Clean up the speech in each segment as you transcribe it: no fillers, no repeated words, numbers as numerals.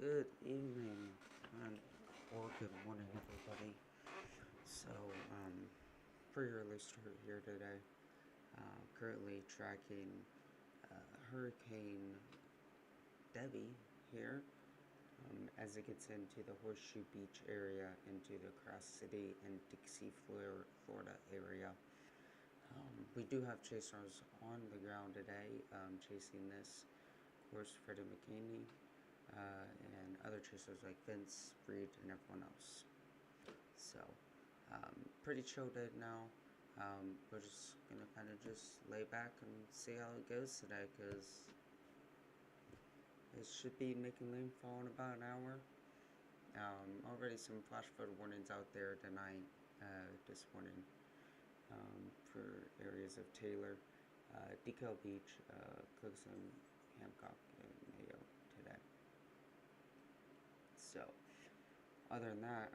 Good evening, or good morning, everybody. So, for your listener here today, currently tracking Hurricane Debby here as it gets into the Horseshoe Beach area, into the Cross City and Dixie, Florida area. We do have chasers on the ground today chasing this. Of course, Freddie McKinney, and other chasers like Vince, Reed, and everyone else. So, pretty chill day now. We're just gonna kind of just lay back and see how it goes today, because it should be making landfall in about an hour. Already some flash flood warnings out there tonight, this morning, for areas of Taylor, DeKalb Beach, Cookson, Hancock, and Mayo today. So, other than that,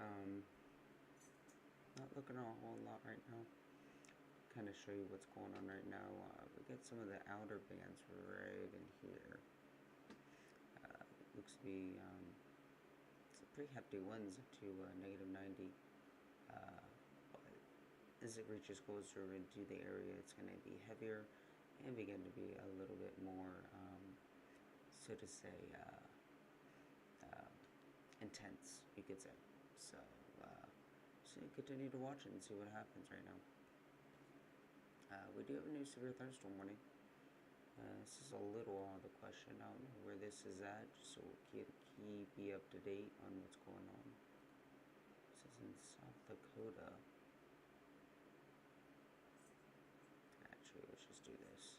not looking at a whole lot right now. Kind of show you what's going on right now. We get some of the outer bands right in here. Looks to be some pretty hefty winds to negative 90. But as it reaches closer into the area, it's going to be heavier and begin to be a little bit more, so to say, intense, you could say. So, continue to watch it and see what happens right now. We do have a new severe thunderstorm warning. This is a little out of the question. I don't know where this is at, just so we'll be up to date on what's going on. This is in South Dakota. Actually, let's just do this.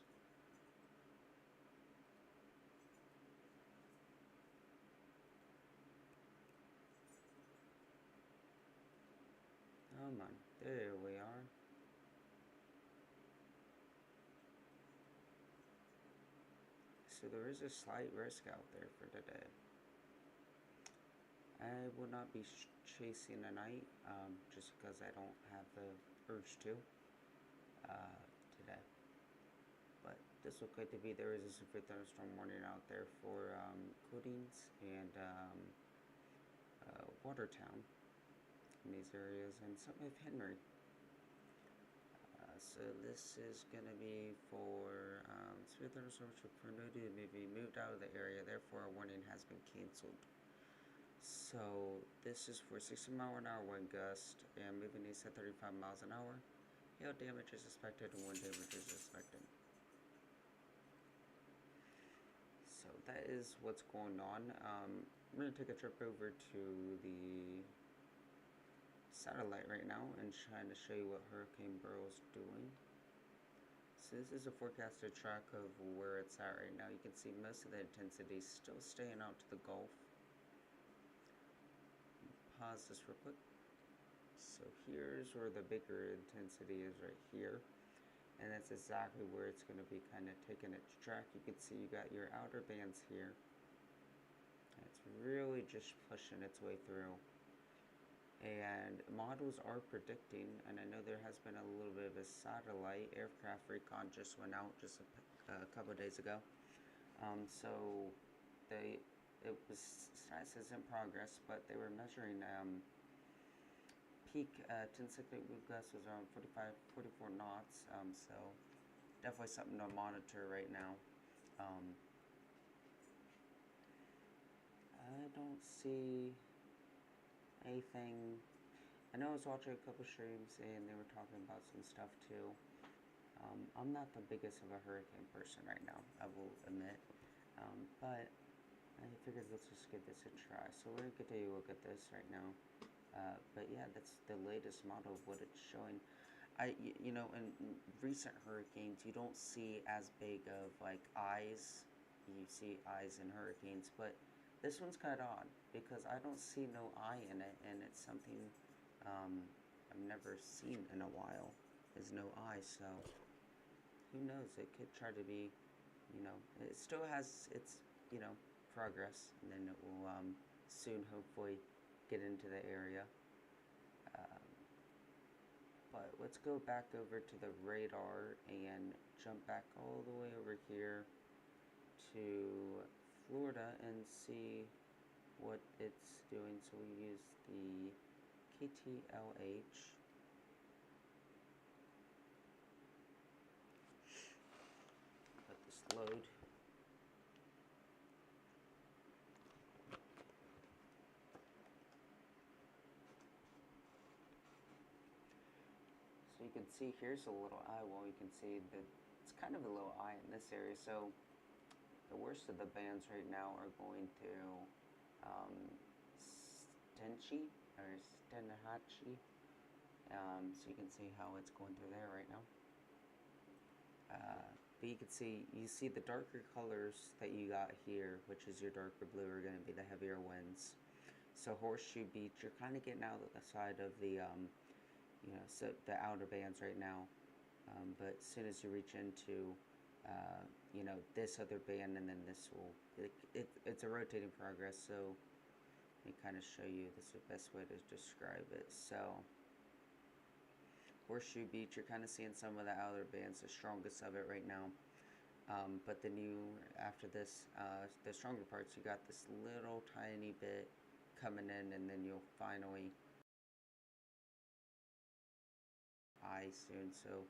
Come on, there we are. So there is a slight risk out there for today. I will not be chasing tonight, just because I don't have the urge to today. But this will good to be. There is a severe thunderstorm warning out there for Codings and Watertown in these areas, and some of Henry. So this is going to be for severe thunderstorms for noted may be moved out of the area, therefore a warning has been canceled. So this is for 60-mile-an-hour wind gust and moving east at 35 miles an hour. Hail damage is expected and wind damage is expected. So that is what's going on. I'm going to take a trip over to the satellite right now and trying to show you what Hurricane Burrow's doing. So this is a forecasted track of where it's at right now. You can see most of the intensity still staying out to the Gulf. Pause this real quick. So here's where the bigger intensity is, right here, and that's exactly where it's going to be kind of taking its track. You can see you got your outer bands here. It's really just pushing its way through. And models are predicting, and I know there has been a little bit of a satellite aircraft recon just went out just a couple of days ago. So it says in progress, but they were measuring peak 10-second wind gusts was around 44 knots. So definitely something to monitor right now. I don't see anything. I know I was watching a couple streams and they were talking about some stuff too. I'm not the biggest of a hurricane person right now, I will admit, but I figured let's just give this a try. So we're going to take a look at this right now. But yeah, that's the latest model of what it's showing. In recent hurricanes, you don't see as big of like eyes. You see eyes in hurricanes, but this one's kind of odd because I don't see no eye in it, and it's something I've never seen in a while. There's no eye, so who knows? It could try to be, it still has its, progress, and then it will soon hopefully get into the area. But let's go back over to the radar and jump back all the way over here to Florida and see what it's doing. So we use the KTLH. Let this load. So you can see here's a little eyewall. You can see that it's kind of a little eye in this area. So the worst of the bands right now are going to Stenchi or Stenahachi. So you can see how it's going through there right now. But you see the darker colors that you got here, which is your darker blue, are going to be the heavier winds. So Horseshoe Beach, you're kind of getting out of the side of the, so the outer bands right now. But as soon as you reach into, this other band, and then this will, it's a rotating progress. So let me kind of show you, this is the best way to describe it. So Horseshoe Beach, you're kind of seeing some of the outer bands, the strongest of it right now. But then after this, the stronger parts, you got this little tiny bit coming in, and then you'll finally eye soon. So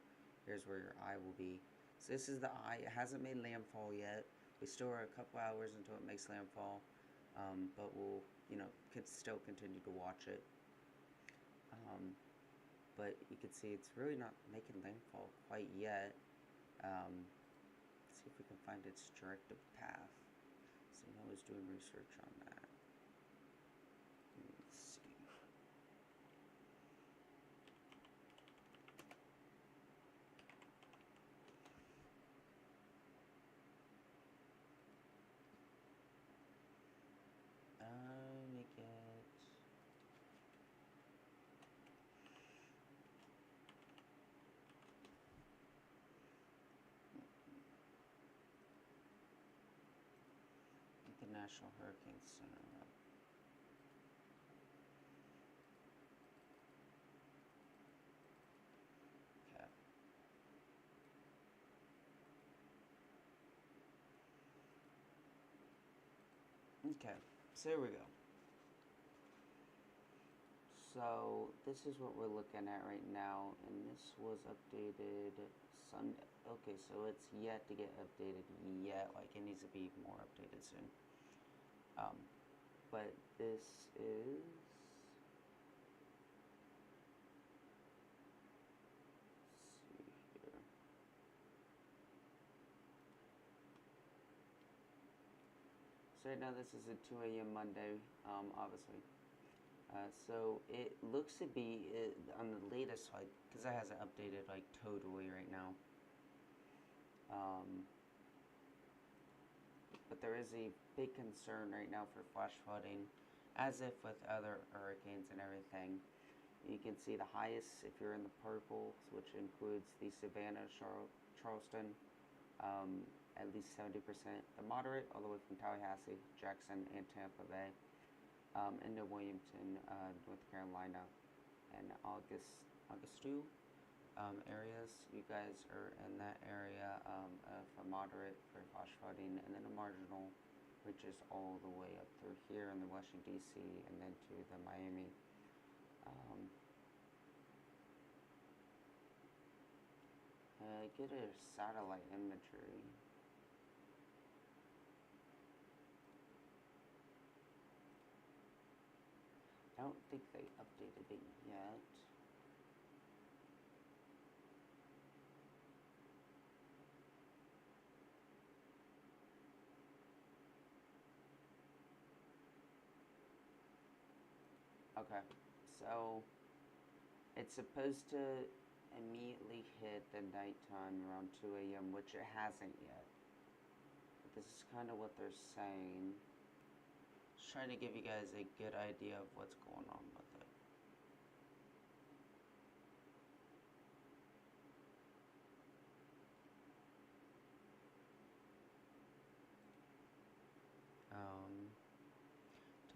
here's where your eye will be. So this is the eye. It hasn't made landfall yet. We still are a couple hours until it makes landfall, but we'll, could still continue to watch it. But you can see it's really not making landfall quite yet. See if we can find its directive path. So I was doing research on that. Let's see. Let me get the National Hurricane Center up. Okay, so here we go. So this is what we're looking at right now, and this was updated Sunday. Okay, so it's yet to get updated yet. Like, it needs to be more updated soon. But this is. Let's see here. So right now this is a 2 a.m. Monday, obviously. So it looks to be on the latest, like, because it hasn't updated like totally right now. But there is a big concern right now for flash flooding, as if with other hurricanes and everything. You can see the highest if you're in the purple, which includes the Savannah, Charleston, at least 70%. The moderate, all the way from Tallahassee, Jackson, and Tampa Bay. Into Williamton, North Carolina, and Augustu areas. You guys are in that area for moderate for flash flooding, and then a marginal reaches all the way up through here in the Washington D.C. and then to the Miami. Get a satellite imagery. I don't think they updated it yet. Okay, so it's supposed to immediately hit the nighttime around 2 a.m., which it hasn't yet. But this is kind of what they're saying. Just trying to give you guys a good idea of what's going on with it.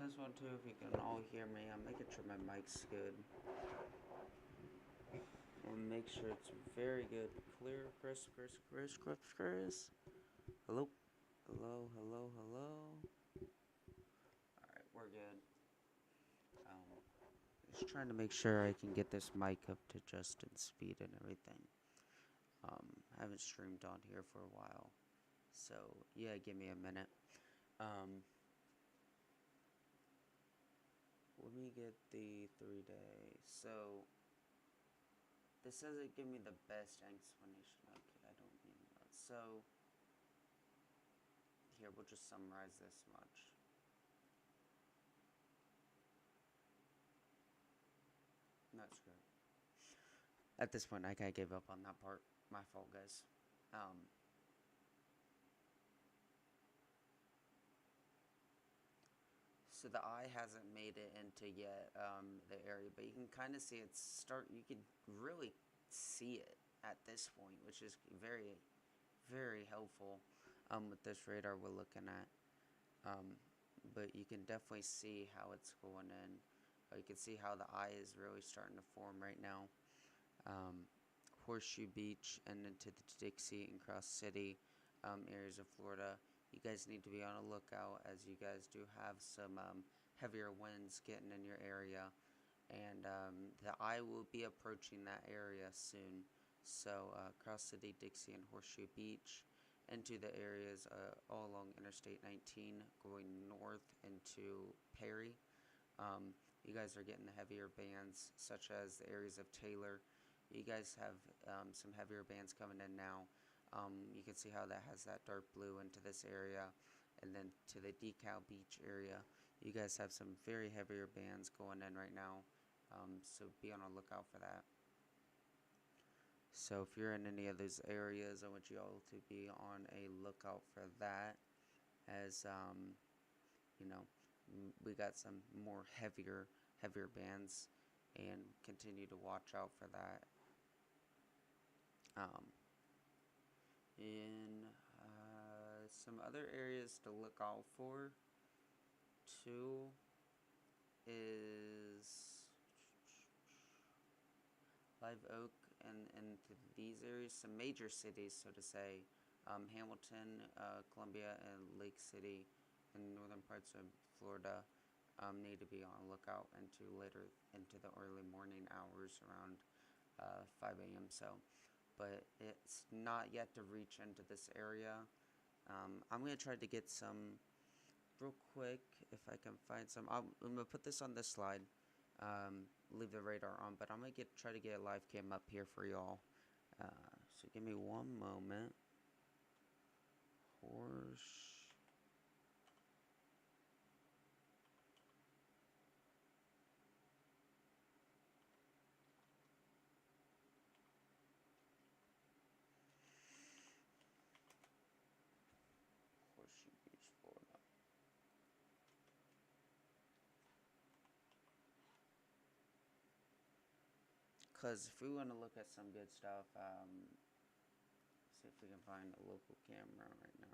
Test 1, 2, if you can all hear me. I'm making sure my mic's good. And make sure it's very good. Clear, crisp. Hello? Hello? Alright, we're good. Um, just trying to make sure I can get this mic up to Justin's speed and everything. I haven't streamed on here for a while, so yeah, give me a minute. Um, Let me get the 3-day. So this doesn't give me the best explanation. Okay, I don't mean that. So here, we'll just summarize this much. No, screw it. At this point, I kind of gave up on that part. My fault, guys. So the eye hasn't made it into yet the area, but you can kind of see it start. You can really see it at this point, which is very, very helpful with this radar we're looking at. But you can definitely see how it's going in. You can see how the eye is really starting to form right now. Horseshoe Beach and into the Dixie and Cross City areas of Florida. You guys need to be on a lookout, as you guys do have some heavier winds getting in your area, and the eye will be approaching that area soon. So Cross City, Dixie, and Horseshoe Beach, into the areas all along Interstate 19 going north into Perry. You guys are getting the heavier bands, such as the areas of Taylor. You guys have some heavier bands coming in now. You can see how that has that dark blue into this area, and then to the Decal Beach area. You guys have some very heavier bands going in right now, so be on a lookout for that. So if you're in any of those areas, I want you all to be on a lookout for that, as you know, we got some more heavier bands, and continue to watch out for that. In some other areas to look out for too is Live Oak and these areas, some major cities, so to say. Hamilton, Columbia, and Lake City in northern parts of Florida need to be on a lookout into the early morning hours around 5 a.m. So, but it's not yet to reach into this area. I'm going to try to get some real quick, if I can find some. I'm going to put this on this slide, leave the radar on, but I'm going to try to get a live cam up here for y'all. So give me one moment. Horseshoe Beach, Florida. Because if we want to look at some good stuff, see if we can find a local camera right now.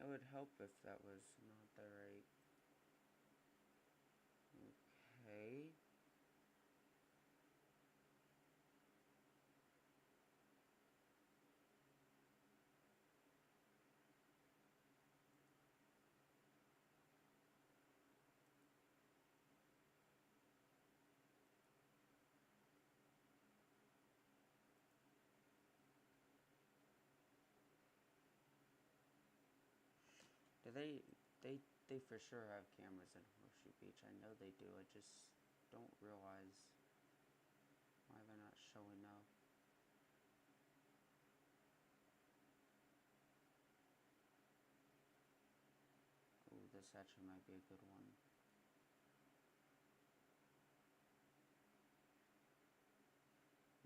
It would help if that was not the right. Okay. Do they for sure have cameras in Horseshoe Beach. I know they do. I just don't realize why they're not showing up. Ooh, this actually might be a good one.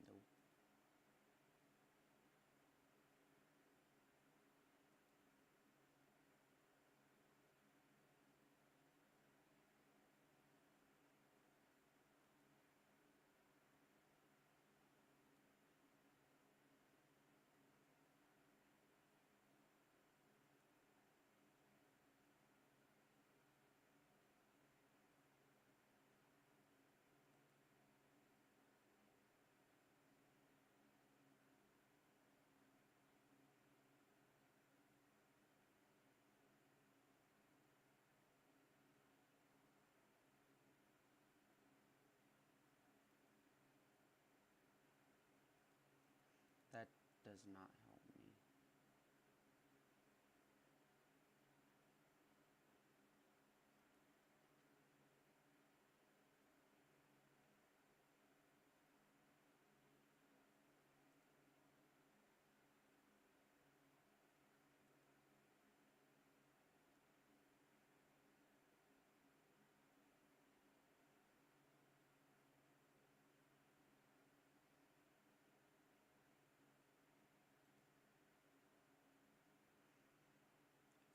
Nope. does not help me.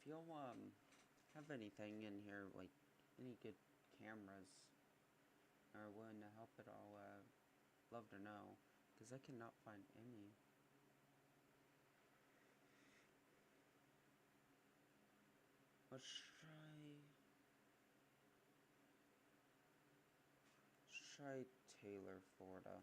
If y'all have anything in here, like any good cameras, or willing to help at all, love to know, because I cannot find any. Let's try Taylor, Florida.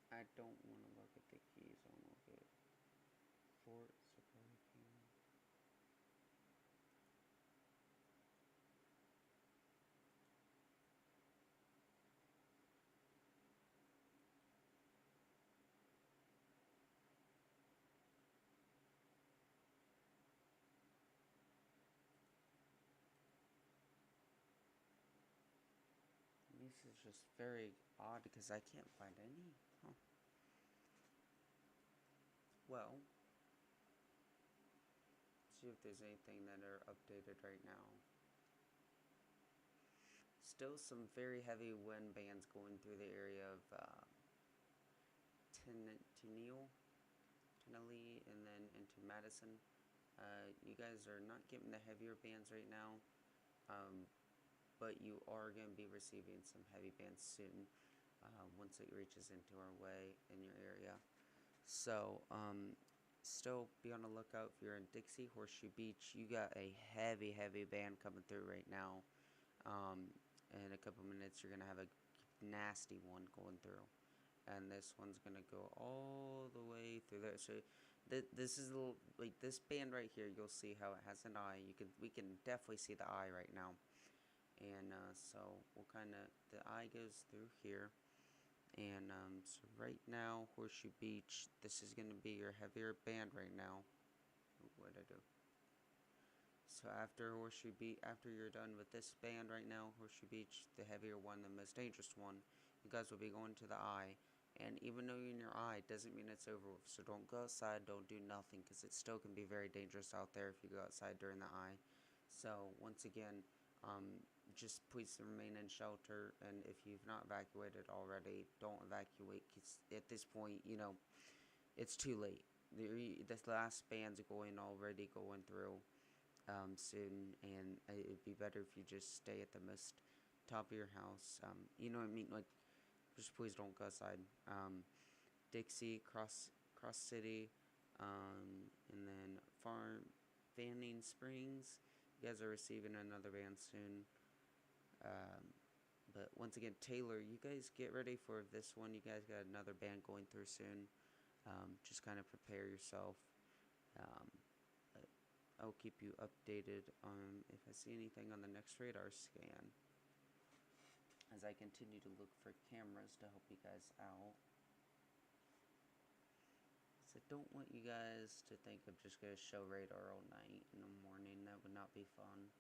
I don't want to look at the keys. I want to look at Fort Hurricane. This is just very odd because I can't find any. Huh. Well, see if there's anything that are updated right now. Still some very heavy wind bands going through the area of Tennille, and then into Madison. You guys are not getting the heavier bands right now, but you are going to be receiving some heavy bands soon once it reaches into our way in your area. So, still be on the lookout if you're in Dixie, Horseshoe Beach. You got a heavy, heavy band coming through right now. In a couple minutes, you're going to have a nasty one going through. And this one's going to go all the way through there. So, this is a little, like this band right here, you'll see how it has an eye. We can definitely see the eye right now. And so we'll kind of, the eye goes through here. And so right now, Horseshoe Beach, this is going to be your heavier band right now. What did I do? So after Horseshoe Beach, after you're done with this band right now, Horseshoe Beach, the heavier one, the most dangerous one, you guys will be going to the eye. And even though you're in your eye, it doesn't mean it's over. So don't go outside, don't do nothing, because it still can be very dangerous out there if you go outside during the eye. So once again, just please remain in shelter, and if you've not evacuated already, don't evacuate, because at this point, you know, it's too late. This last band's already going through soon, and it'd be better if you just stay at the most top of your house. You know what I mean? Like, just please don't go outside. Dixie, Cross City, and then Fanning Springs. You guys are receiving another band soon. But once again, Taylor, you guys get ready for this one. You guys got another band going through soon. Just kind of prepare yourself. I'll keep you updated on if I see anything on the next radar scan, as I continue to look for cameras to help you guys out. So I don't want you guys to think I'm just going to show radar all night in the morning. That would not be fun.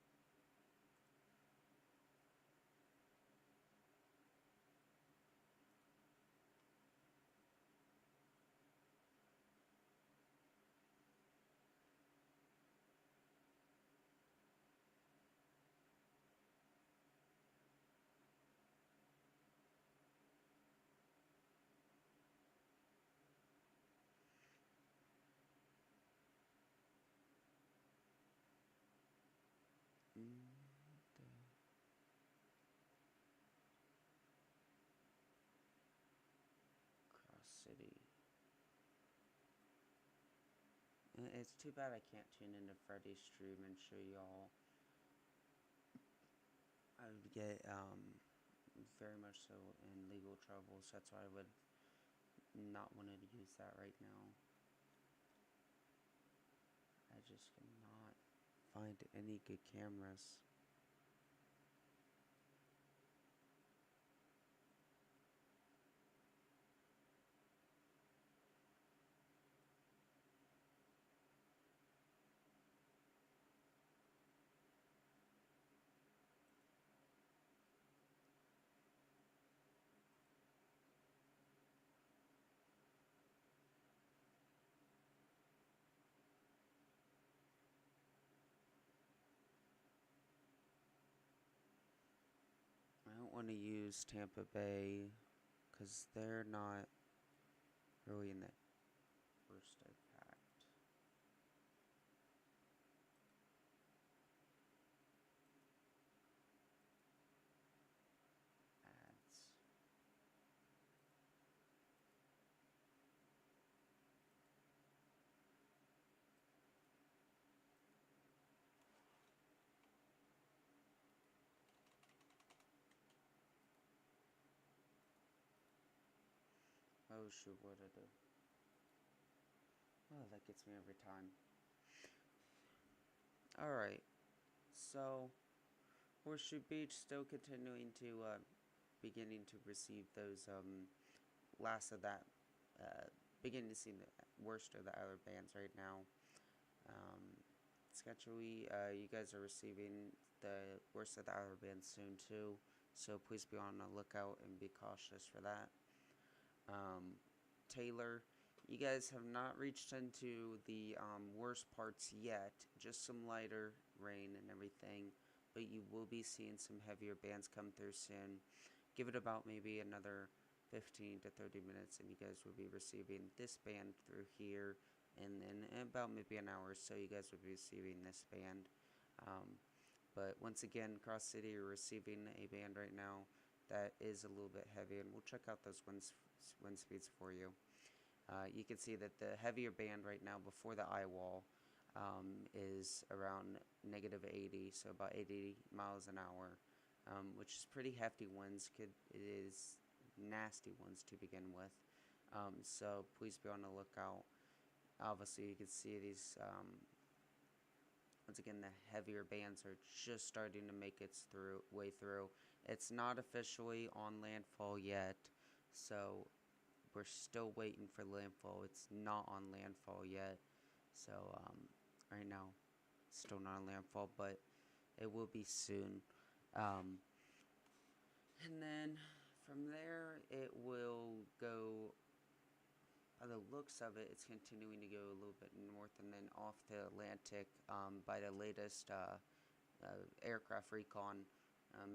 It's too bad I can't tune into Freddy's stream and show y'all. I would get very much so in legal trouble, so that's why I would not want to use that right now. I just cannot find any good cameras. I don't want to use Tampa Bay because they're not really in the worst impact. Ads. Oh shoot, what did I do? Oh, that gets me every time. Alright, so Horseshoe Beach still continuing to beginning to receive those last of that beginning to see the worst of the other bands right now. Sketchy, you guys are receiving the worst of the other bands soon too, so please be on the lookout and be cautious for that. Taylor, you guys have not reached into the worst parts yet, just some lighter rain and everything, but you will be seeing some heavier bands come through soon. Give it about maybe another 15 to 30 minutes and you guys will be receiving this band through here, and then in about maybe an hour or so you guys will be receiving this band. But once again, Cross City are receiving a band right now that is a little bit heavy, and we'll check out those wind speeds for you. You can see that the heavier band right now before the Eyewall is around -80, so about 80 miles an hour, which is pretty hefty winds. It is nasty winds to begin with, so please be on the lookout. Obviously, you can see these. Once again, the heavier bands are just starting to make its way through. It's not officially on landfall yet, so we're still waiting for landfall. It's not on landfall yet, so right now, still not on landfall, but it will be soon. And then from there, it will go. By the looks of it, it's continuing to go a little bit north and then off the Atlantic. By the latest aircraft recon,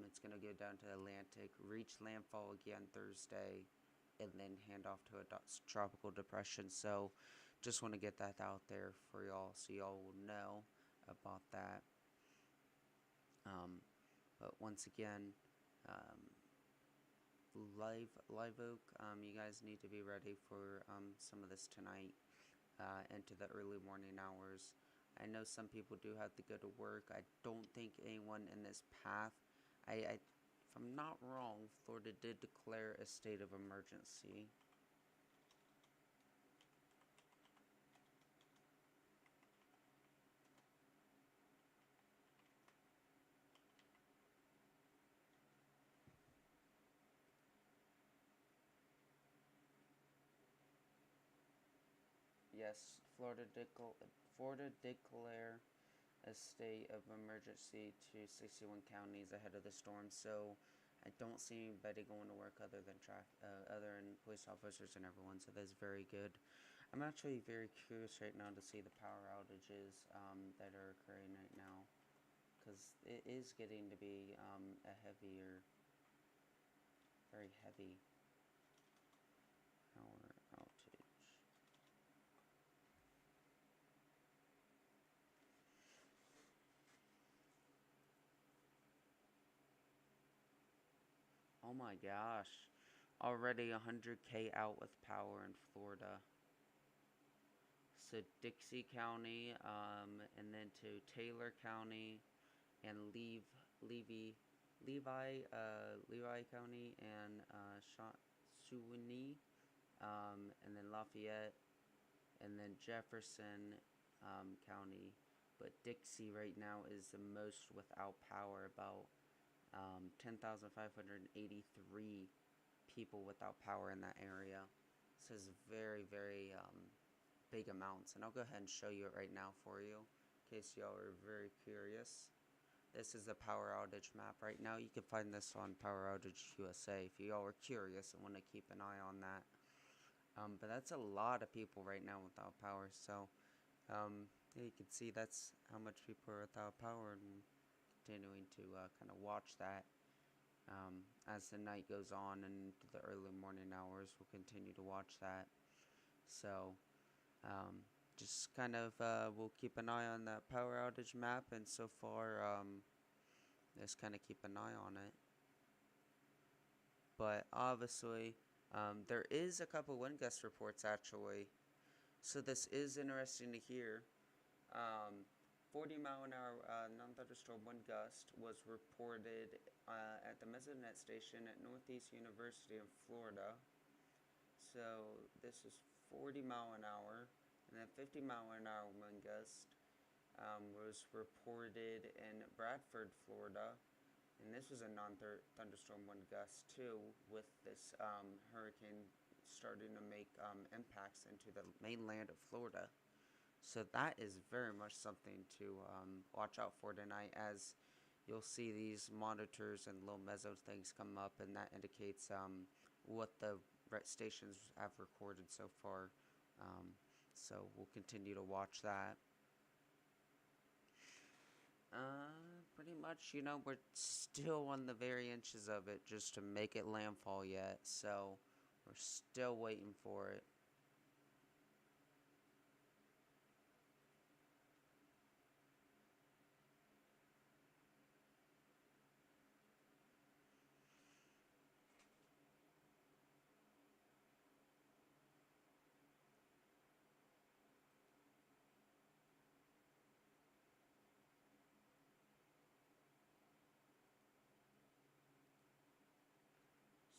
it's going to go down to the Atlantic, reach landfall again Thursday, and then hand off to a tropical depression. So just want to get that out there for y'all so y'all will know about that. But once again, Live Oak, you guys need to be ready for some of this tonight into the early morning hours. I know some people do have to go to work. I don't think anyone in this path, if I'm not wrong, Florida did declare a state of emergency. Yes, Florida did declare a state of emergency to 61 counties ahead of the storm. So I don't see anybody going to work other than police officers and everyone. So that's very good. I'm actually very curious right now to see the power outages that are occurring right now, because it is getting to be a very heavy power outage. Oh my gosh. Already 100K out with power in Florida. also Dixie County, and then to Taylor County, and Levi County, and Suwannee, and then Lafayette, and then Jefferson County. But Dixie right now is the most without power, about 10,583 people without power in that area. So it's very, very big amounts. And I'll go ahead and show you it right now for you, in case y'all are very curious. This is the power outage map right now. You can find this on Power Outage USA if y'all are curious and want to keep an eye on that. But that's a lot of people right now without power. So yeah, you can see that's how much people are without power, and continuing to kind of watch that as the night goes on and the early morning hours. We'll continue to watch that. So just kind of we'll keep an eye on that power outage map, and so far just kind of keep an eye on it. But obviously there is a couple wind gust reports actually, so this is interesting to hear. 40-mile-an-hour non-thunderstorm wind gust was reported at the Mesonet station at Northeast University in Florida. So this is 40-mile-an-hour, and then 50-mile-an-hour wind gust was reported in Bradford, Florida. And this was a non-thunderstorm wind gust too, with this hurricane starting to make impacts into the mainland of Florida. So that is very much something to watch out for tonight, as you'll see these monitors and little meso things come up, and that indicates what the stations have recorded so far. So we'll continue to watch that. Pretty much, you know, we're still on the very inches of it just to make it landfall yet, so we're still waiting for it.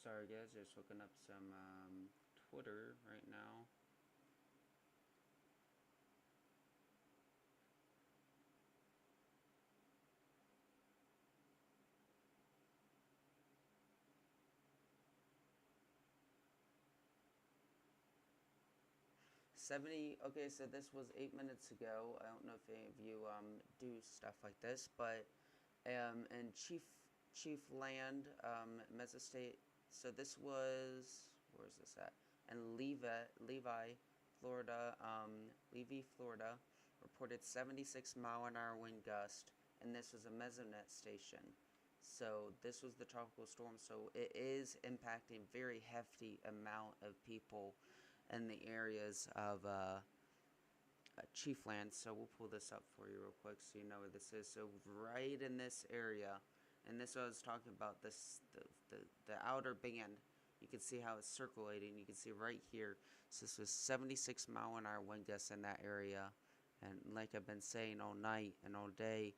Sorry guys, just looking up some Twitter right now. Okay, so this was 8 minutes ago. I don't know if any of you do stuff like this, but in Chief Land, Mesostate. So this was, where is this at? And Levi, Florida, Florida, reported 76-mile-an-hour wind gust, and this was a Mesonet station. So this was the tropical storm. So it is impacting very hefty amount of people in the areas of Chiefland. So we'll pull this up for you real quick so you know where this is. So right in this area, and this I was talking about, this the outer band. You can see how it's circulating. You can see right here. So this was 76-mile-an-hour wind gusts in that area, and like I've been saying all night and all day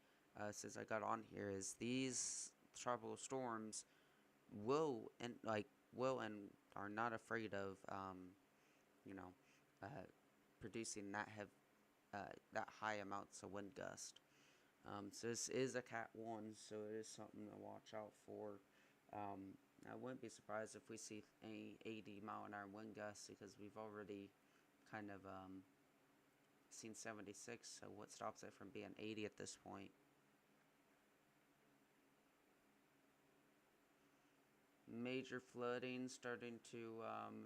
since I got on here, is these tropical storms will and are not afraid of you know producing that high amounts of wind gust. So this is a Cat 1, so it is something to watch out for. I wouldn't be surprised if we see any 80-mile-an-hour wind gusts, because we've already kind of seen 76, so what stops it from being 80 at this point? Major flooding starting to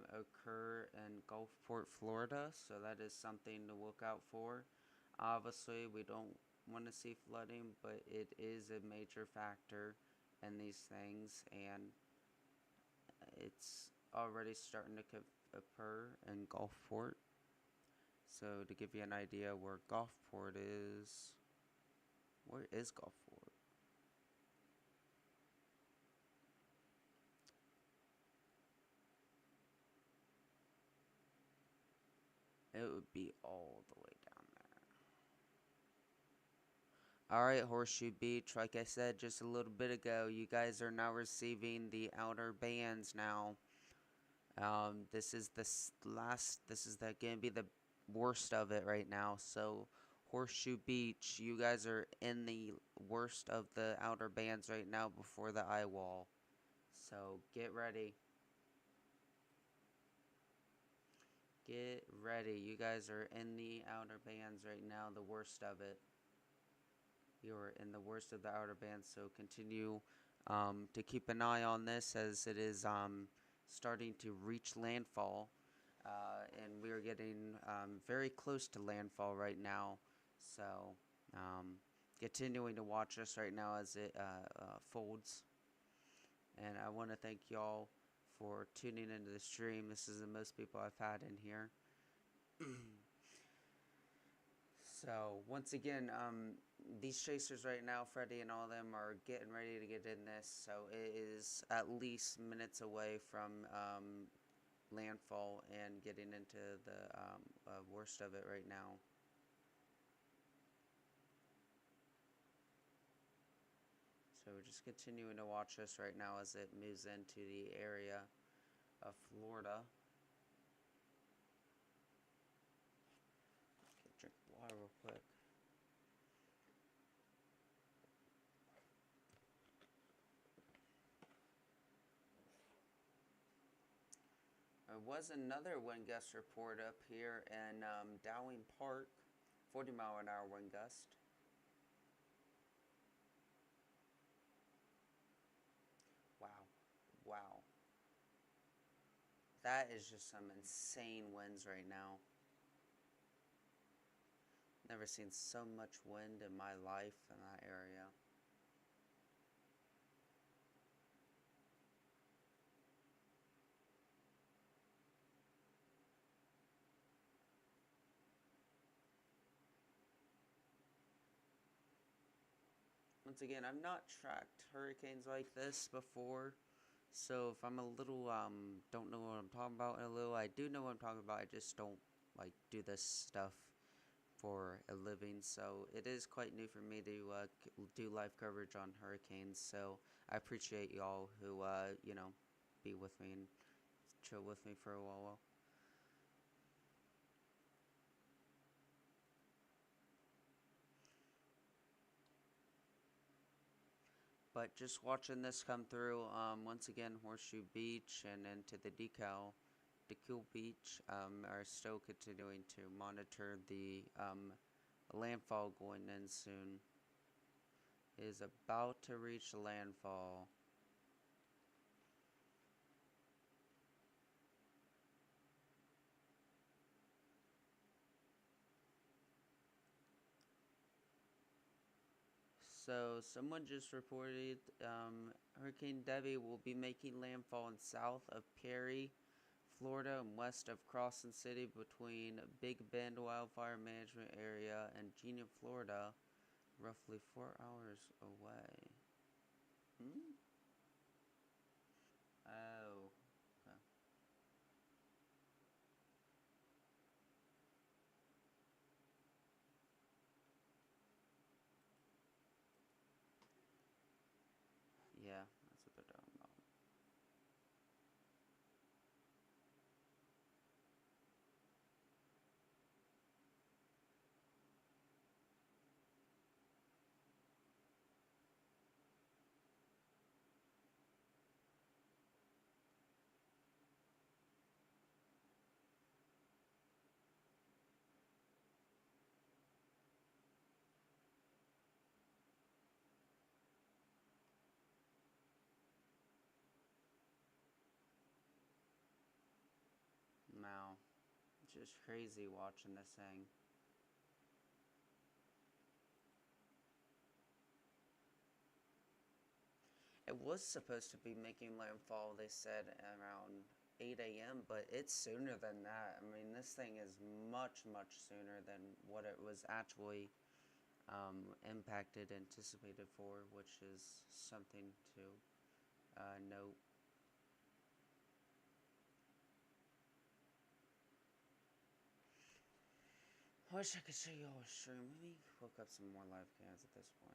occur in Gulfport, Florida, so that is something to look out for. Obviously, we don't want to see flooding, but it is a major factor in these things, and it's already starting to occur in Gulfport. So to give you an idea where Gulfport is, where is Gulfport? It would be all the way Alright, Horseshoe Beach, like I said just a little bit ago, you guys are now receiving the outer bands now. This is gonna be the worst of it right now. So, Horseshoe Beach, you guys are in the worst of the outer bands right now before the Eyewall. So, get ready. Get ready. You guys are in the outer bands right now, the worst of it. You're in the worst of the outer bands, so continue to keep an eye on this as it is starting to reach landfall. And we are getting very close to landfall right now. So, continuing to watch us right now as it folds. And I want to thank y'all for tuning into the stream. This is the most people I've had in here. So, once again, these chasers right now, Freddy and all of them, are getting ready to get in this. So, it is at least minutes away from landfall and getting into the worst of it right now. So, we're just continuing to watch this right now as it moves into the area of Florida. Okay, drink water real quick. There was another wind gust report up here in Dowling Park, 40-mile-an-hour wind gust. Wow. Wow. That is just some insane winds right now. Never seen so much wind in my life in that area. Once again, I've not tracked hurricanes like this before, so if I'm a little, don't know what I'm talking about a little, I do know what I'm talking about, I just don't, like, do this stuff for a living, so it is quite new for me to, do live coverage on hurricanes, so I appreciate y'all who, you know, be with me and chill with me for a while. But just watching this come through, once again, Horseshoe Beach and into the DeKalb Beach, are still continuing to monitor the landfall going in soon. It is about to reach landfall. So, someone just reported Hurricane Debby will be making landfall in south of Perry, Florida, and west of Crossan City between Big Bend Wildfire Management Area and Genia, Florida, roughly 4 hours away. Oh, okay. Yeah, that's what they're talking about. Wow. Just crazy watching this thing. It was supposed to be making landfall, they said, around 8 a.m., but it's sooner than that. I mean, this thing is much, much sooner than what it was actually impacted, anticipated for, which is something to note. I wish I could show you all a stream. Let me hook up some more live cams at this point.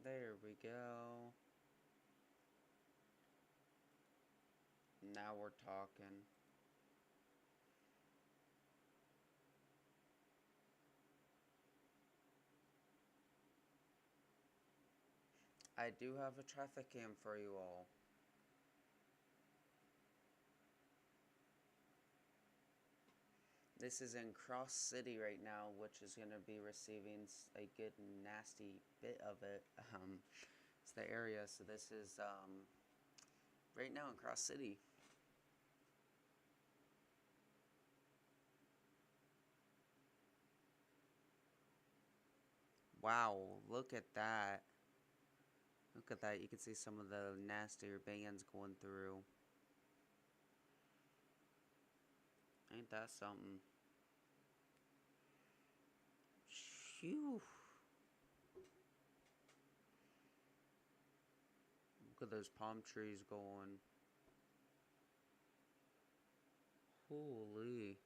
There we go. Now we're talking. I do have a traffic cam for you all. This is in Cross City right now, which is going to be receiving a good nasty bit of it. It's the area, so this is right now in Cross City. Wow, look at that. Look at that. You can see some of the nastier bands going through. Ain't that something? Phew. Look at those palm trees going. Holy.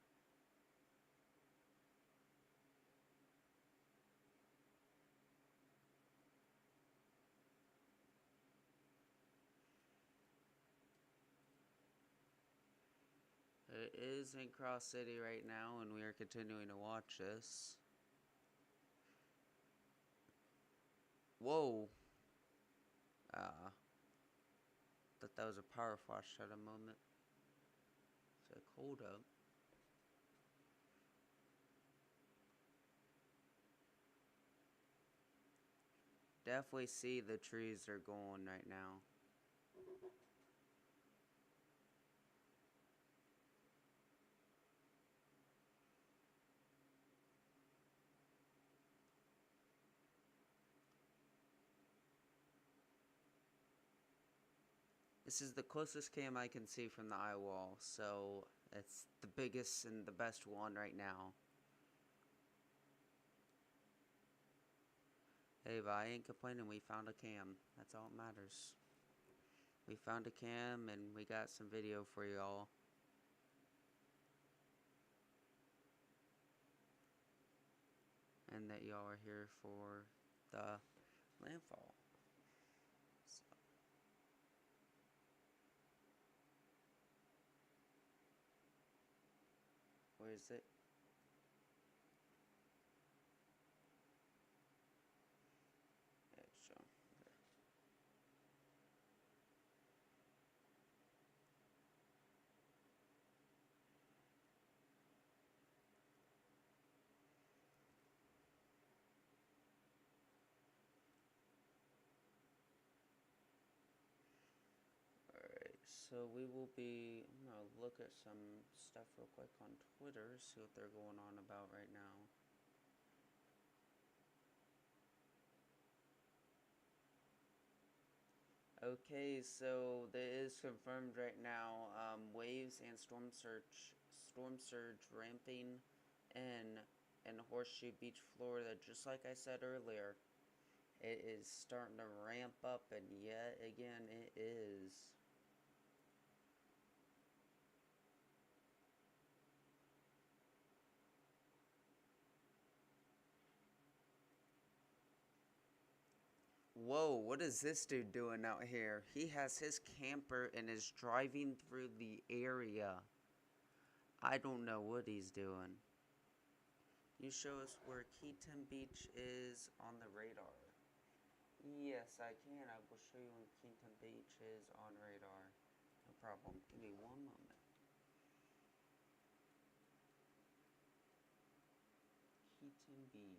It is in Cross City right now, and we are continuing to watch this. Whoa. Thought that was a power flash at a moment. It's like, hold up. Definitely see the trees are going right now. This is the closest cam I can see from the Eyewall, so it's the biggest and the best one right now. Hey, but I ain't complaining, we found a cam. That's all that matters. We found a cam and we got some video for y'all. And that y'all are here for the Landfall. So. Where is it? Yeah, it's showing. Alright, so we will be, I'm gonna look at some stuff real quick on Twitter, see what they're going on about right now. Okay, so that is confirmed right now. Waves and storm surge ramping in Horseshoe Beach, Florida. Just like I said earlier, it is starting to ramp up, and yet again, it is. Whoa, what is this dude doing out here? He has his camper and is driving through the area. I don't know what he's doing. Can you show us where Keaton Beach is on the radar? Yes, I can. I will show you when Keaton Beach is on radar. No problem. Give me one moment. Keaton Beach.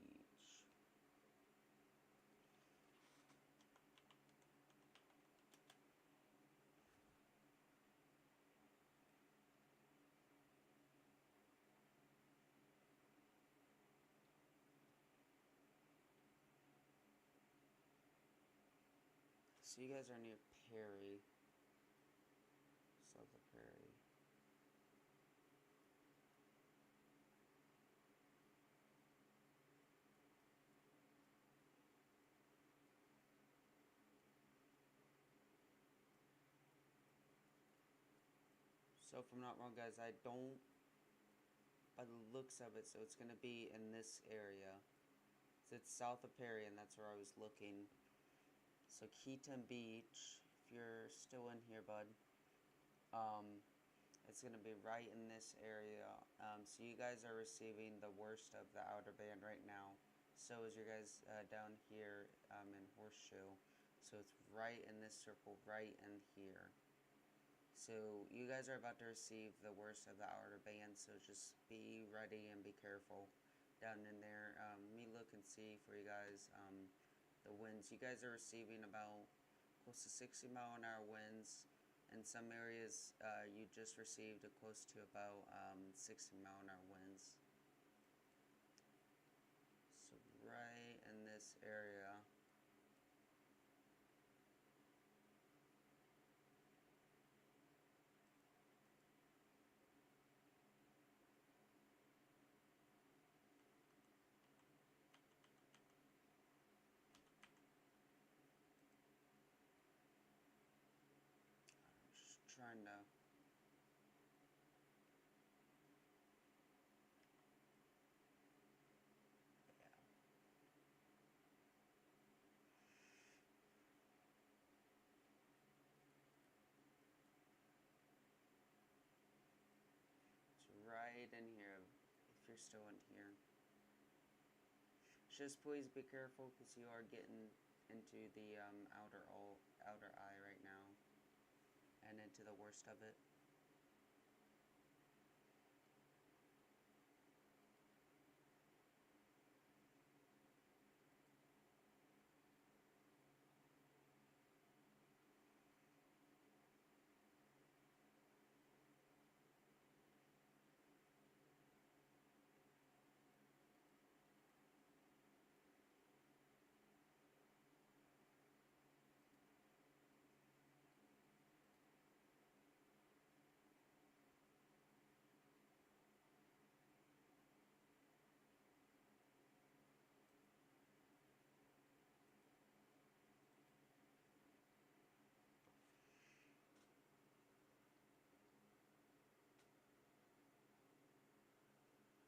So you guys are near Perry. South of Perry. So if I'm not wrong, guys, I don't, by the looks of it, so it's going to be in this area. So it's south of Perry, and that's where I was looking. So Keaton Beach, if you're still in here, bud, um, it's going to be right in this area. So you guys are receiving the worst of the outer band right now. So is your guys down here in Horseshoe. So it's right in this circle, right in here. So you guys are about to receive the worst of the outer band, so just be ready and be careful down in there. Let me look and see for you guys the winds. You guys are receiving about close to 60-mile-an-hour winds. In some areas, you just received close to about 60-mile-an-hour winds. So right in this area. I'm just trying to... It's right in here, if you're still in here. Just please be careful, because you are getting into the outer eye right now, and into the worst of it.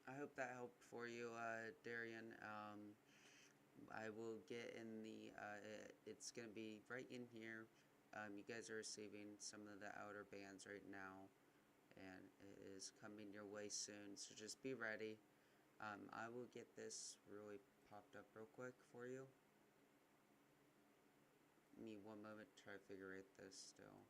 I hope that helped for you, Darian. I will get in the, it's going to be right in here. You guys are receiving some of the outer bands right now, and it is coming your way soon, so just be ready. I will get this really popped up real quick for you. Give me one moment to try to figure out this still.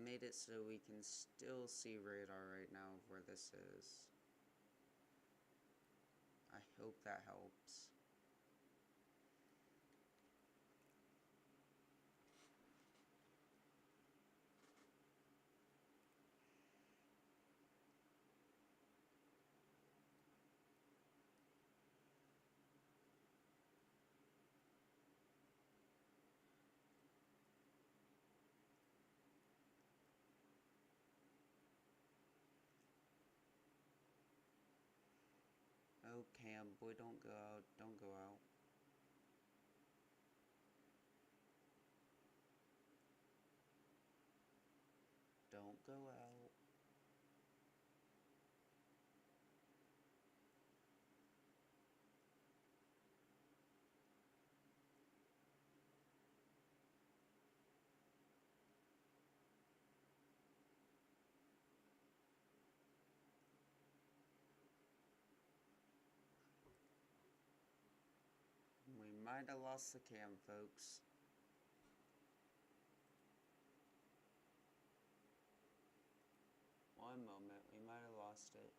Made it so we can still see radar right now of where this is. I hope that helps. Oh, Cam, boy, don't go out. Don't go out. Don't go out. We might have lost the cam, folks. One moment, we might have lost it.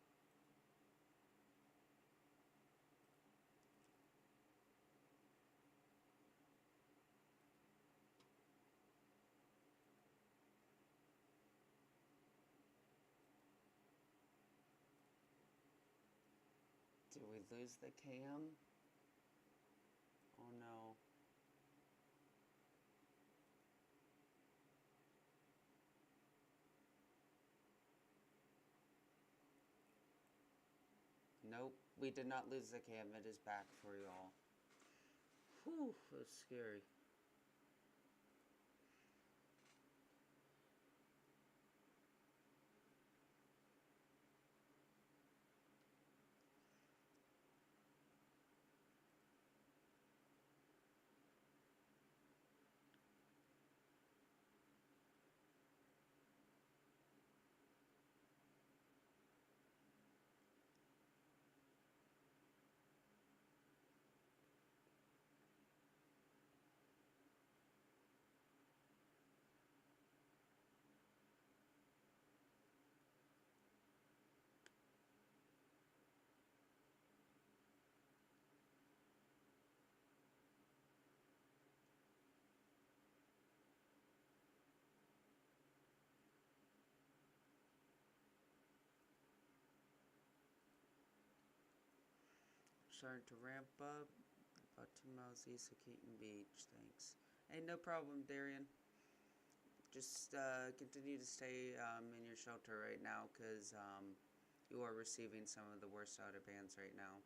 Did we lose the cam? Oh no. Nope, we did not lose the cam. It is back for y'all. Whew, that's scary. Starting to ramp up. About 2 miles east of Keaton Beach. Thanks. Hey, no problem, Darian. Just continue to stay in your shelter right now because you are receiving some of the worst outer bands right now.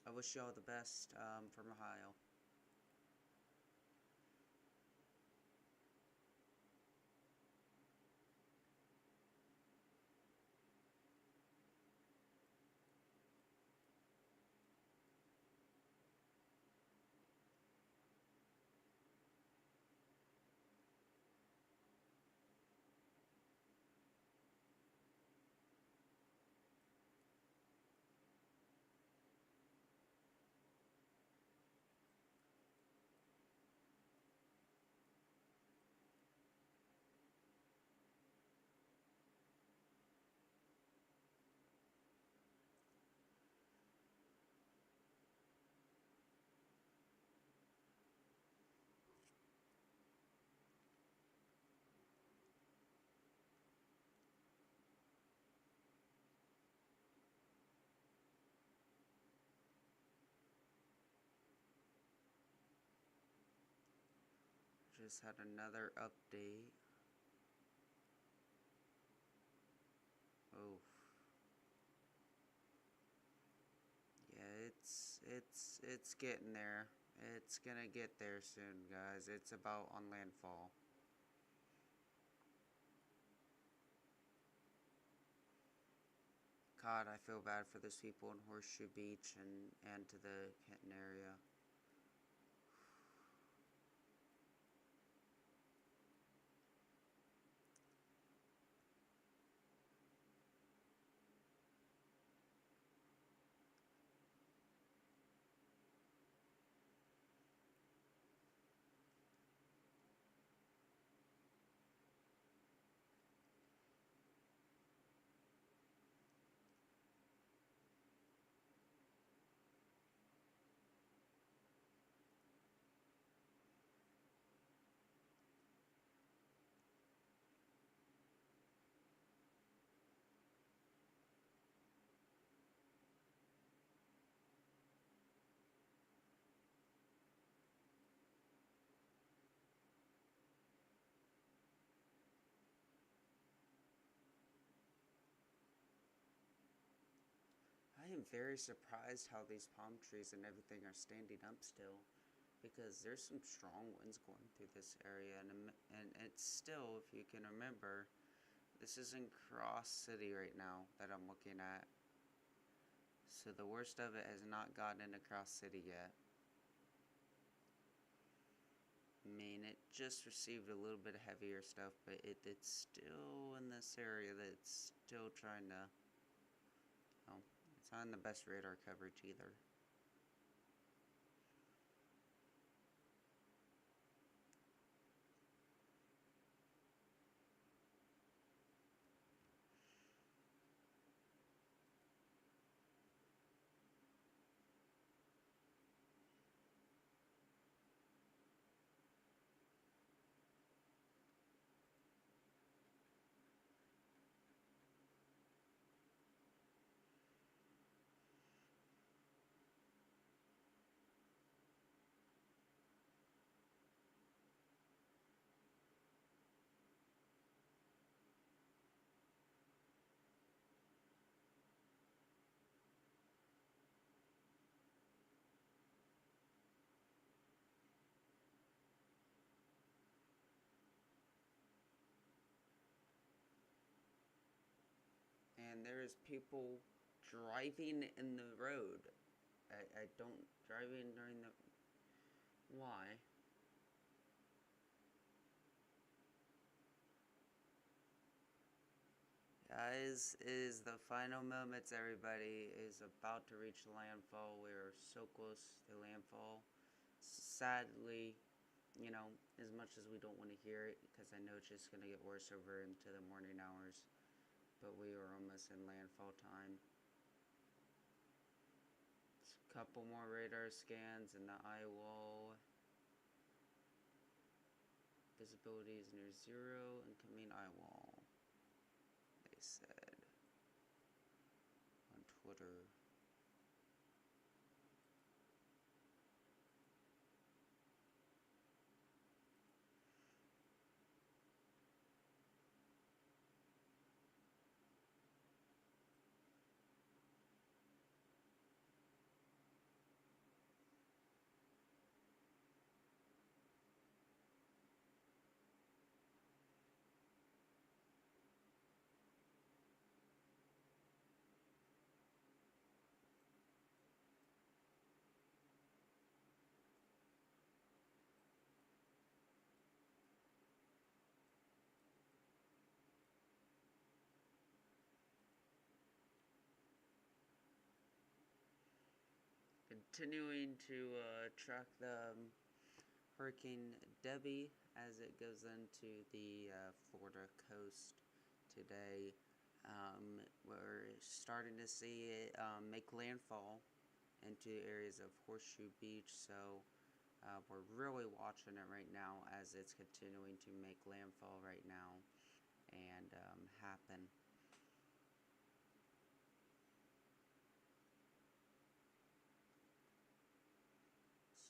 I wish you all the best from Ohio. Just had another update. Oh. Yeah, it's getting there. It's gonna get there soon, guys. It's about on landfall. God, I feel bad for those people in Horseshoe Beach and to the Kenton area. I am very surprised how these palm trees and everything are standing up still, because there's some strong winds going through this area, and it's still, if you can remember, this is in Cross City right now that I'm looking at. So the worst of it has not gotten into Cross City yet. I mean, it just received a little bit of heavier stuff, but it's still in this area that's still trying to, it's not in the best radar coverage either. and there is people driving in the road. I don't driving during the why. Guys, is the final moments. Everybody is about to reach landfall. We are so close to landfall. Sadly, you know, as much as we don't want to hear it, because I know it's just going to get worse over into the morning hours, but we are almost in landfall time. It's a couple more radar scans and the Eyewall. Visibility is near zero. Incoming Eyewall, they said on Twitter. Continuing to track the Hurricane Debby as it goes into the Florida coast today. We're starting to see it make landfall into areas of Horseshoe Beach, so we're really watching it right now as it's continuing to make landfall right now and happen.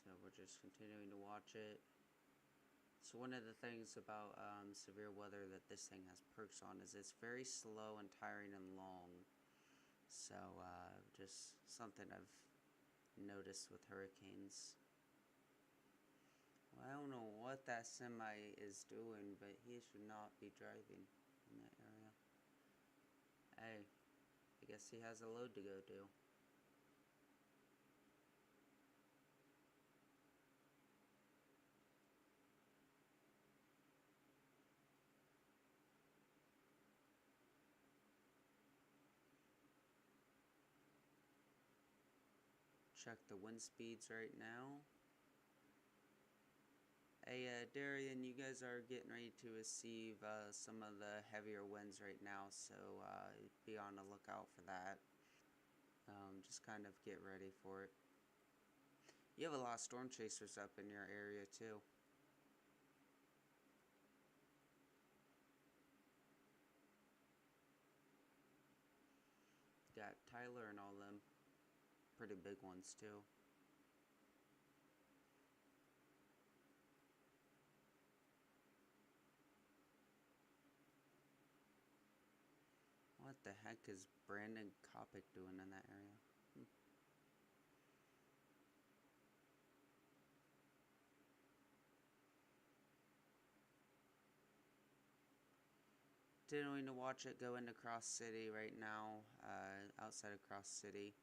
So we're just continuing to watch it. So one of the things about severe weather that this thing has perks on is it's very slow and tiring and long. So just something I've noticed with hurricanes. Well, I don't know what that semi is doing, but he should not be driving in that area. Hey, I guess he has a load to go do. Check the wind speeds right now. Hey, Darian, you guys are getting ready to receive some of the heavier winds right now, so be on the lookout for that. Just kind of get ready for it. You have a lot of storm chasers up in your area, too. Got Tyler and all them. Pretty big ones, too. What the heck is Brandon Kopic doing in that area? Continuing to watch it go into Cross City right now, outside of Cross City.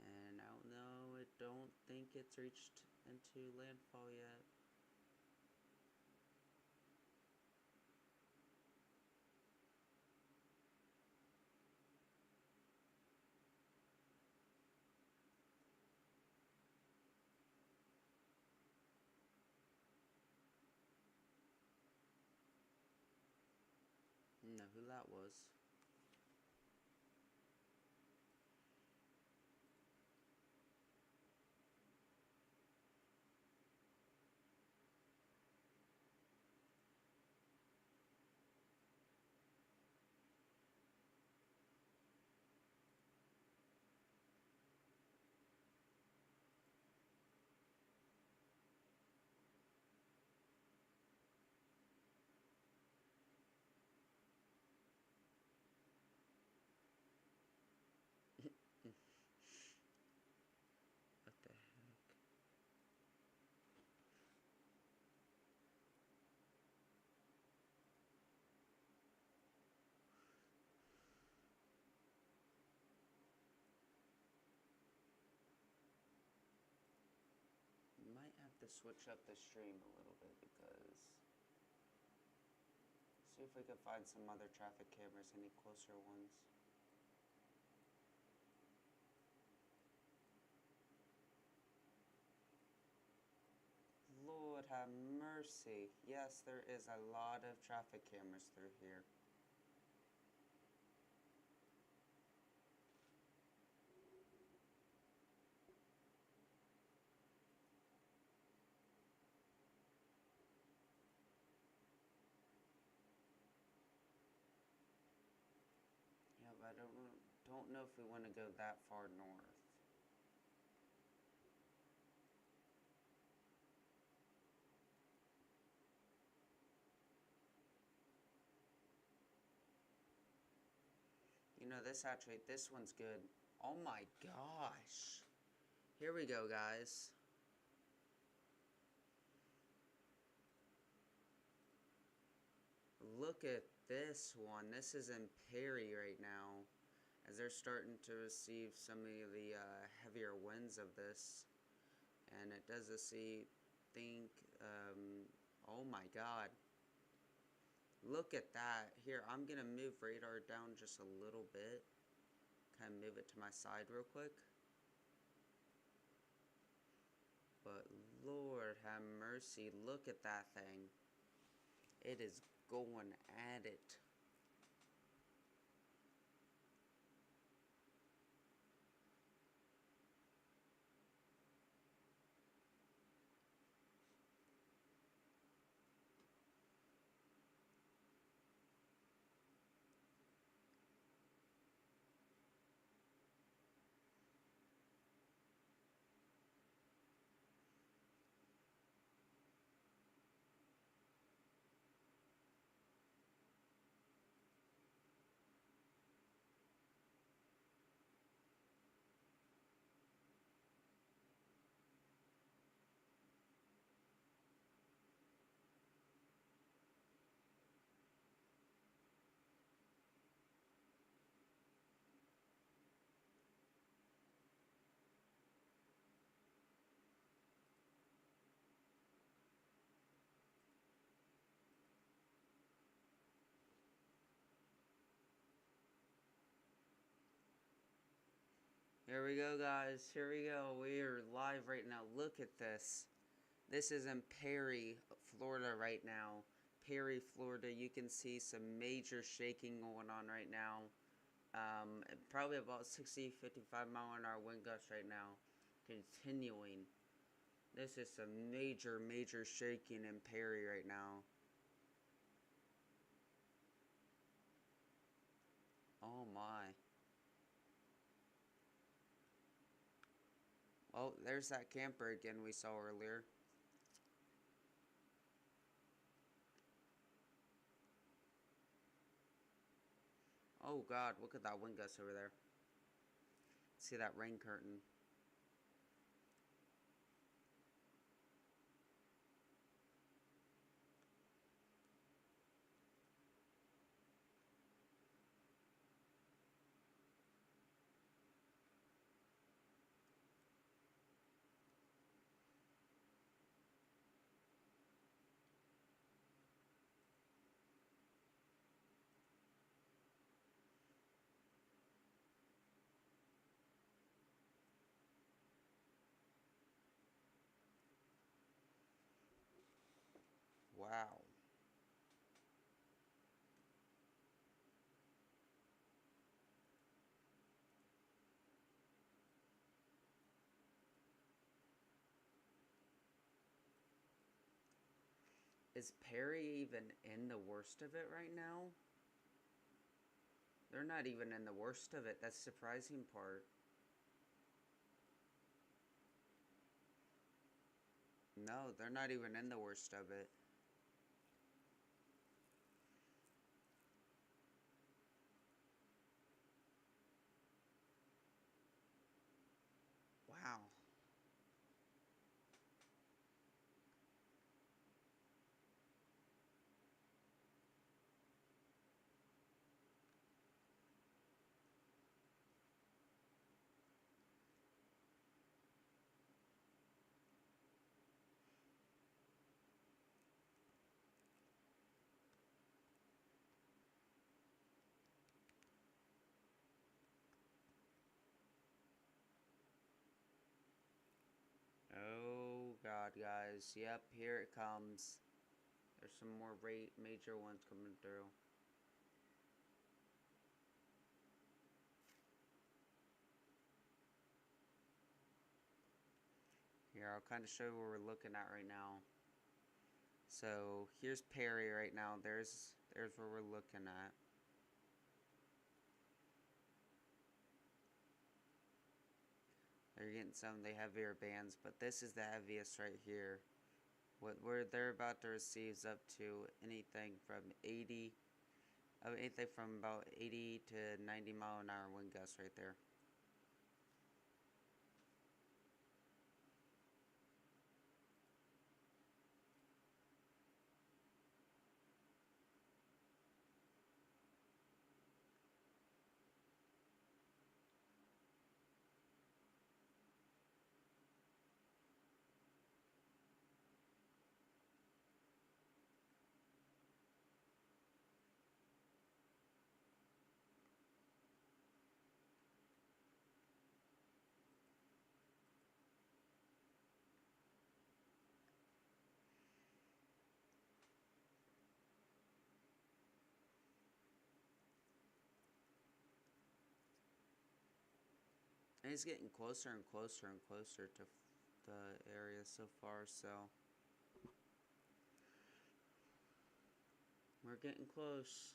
And I don't know, I don't think it's reached into landfall yet. I don't know who that was. to switch up the stream a little bit because see if we can find some other traffic cameras, any closer ones. Lord have mercy. Yes, there is a lot of traffic cameras through here. Yeah, but I don't know if we want to go that far north. You know, this one's good. Oh my gosh. Here we go, guys. Look at this one. This is in Perry right now, as they're starting to receive some of the heavier winds of this. And it does think, oh my god. Look at that. Here, I'm going to move radar down just a little bit. Kind of move it to my side real quick. But Lord have mercy, look at that thing. It is going at it. Here we go, guys. Here we go. We are live right now. Look at this. This is in Perry, Florida right now. Perry, Florida. You can see some major shaking going on right now. Probably about 60, 55 mile an hour wind gusts right now. Continuing. This is some major, major shaking in Perry right now. Oh my. Well, there's that camper again we saw earlier. Oh god, look at that wind gust over there. See that rain curtain. Wow. Is Perry even in the worst of it right now? They're not even in the worst of it. That's the surprising part. No, they're not even in the worst of it. Wow. guys. Yep, here it comes. There's some more major ones coming through. Here, I'll kind of show you what we're looking at right now. So, here's Perry right now. There's where we're looking at. They're getting some of the heavier bands, but this is the heaviest right here. What they're about to receive is up to anything from about 80 to 90 mile an hour wind gusts right there. And it's getting closer and closer and closer to the area so far, so we're getting close.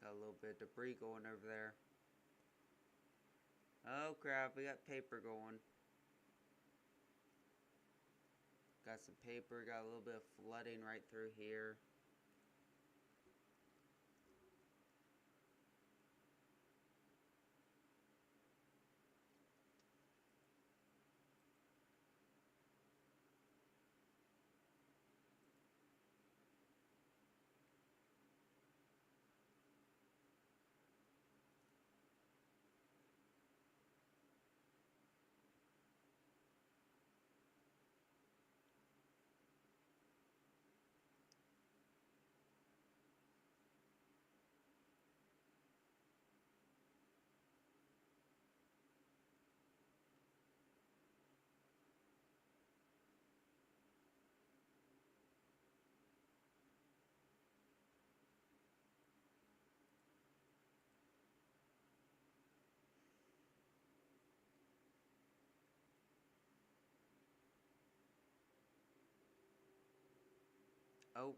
Got a little bit of debris going over there. Oh crap, we got paper going. Got some paper, got a little bit of flooding right through here. Oh,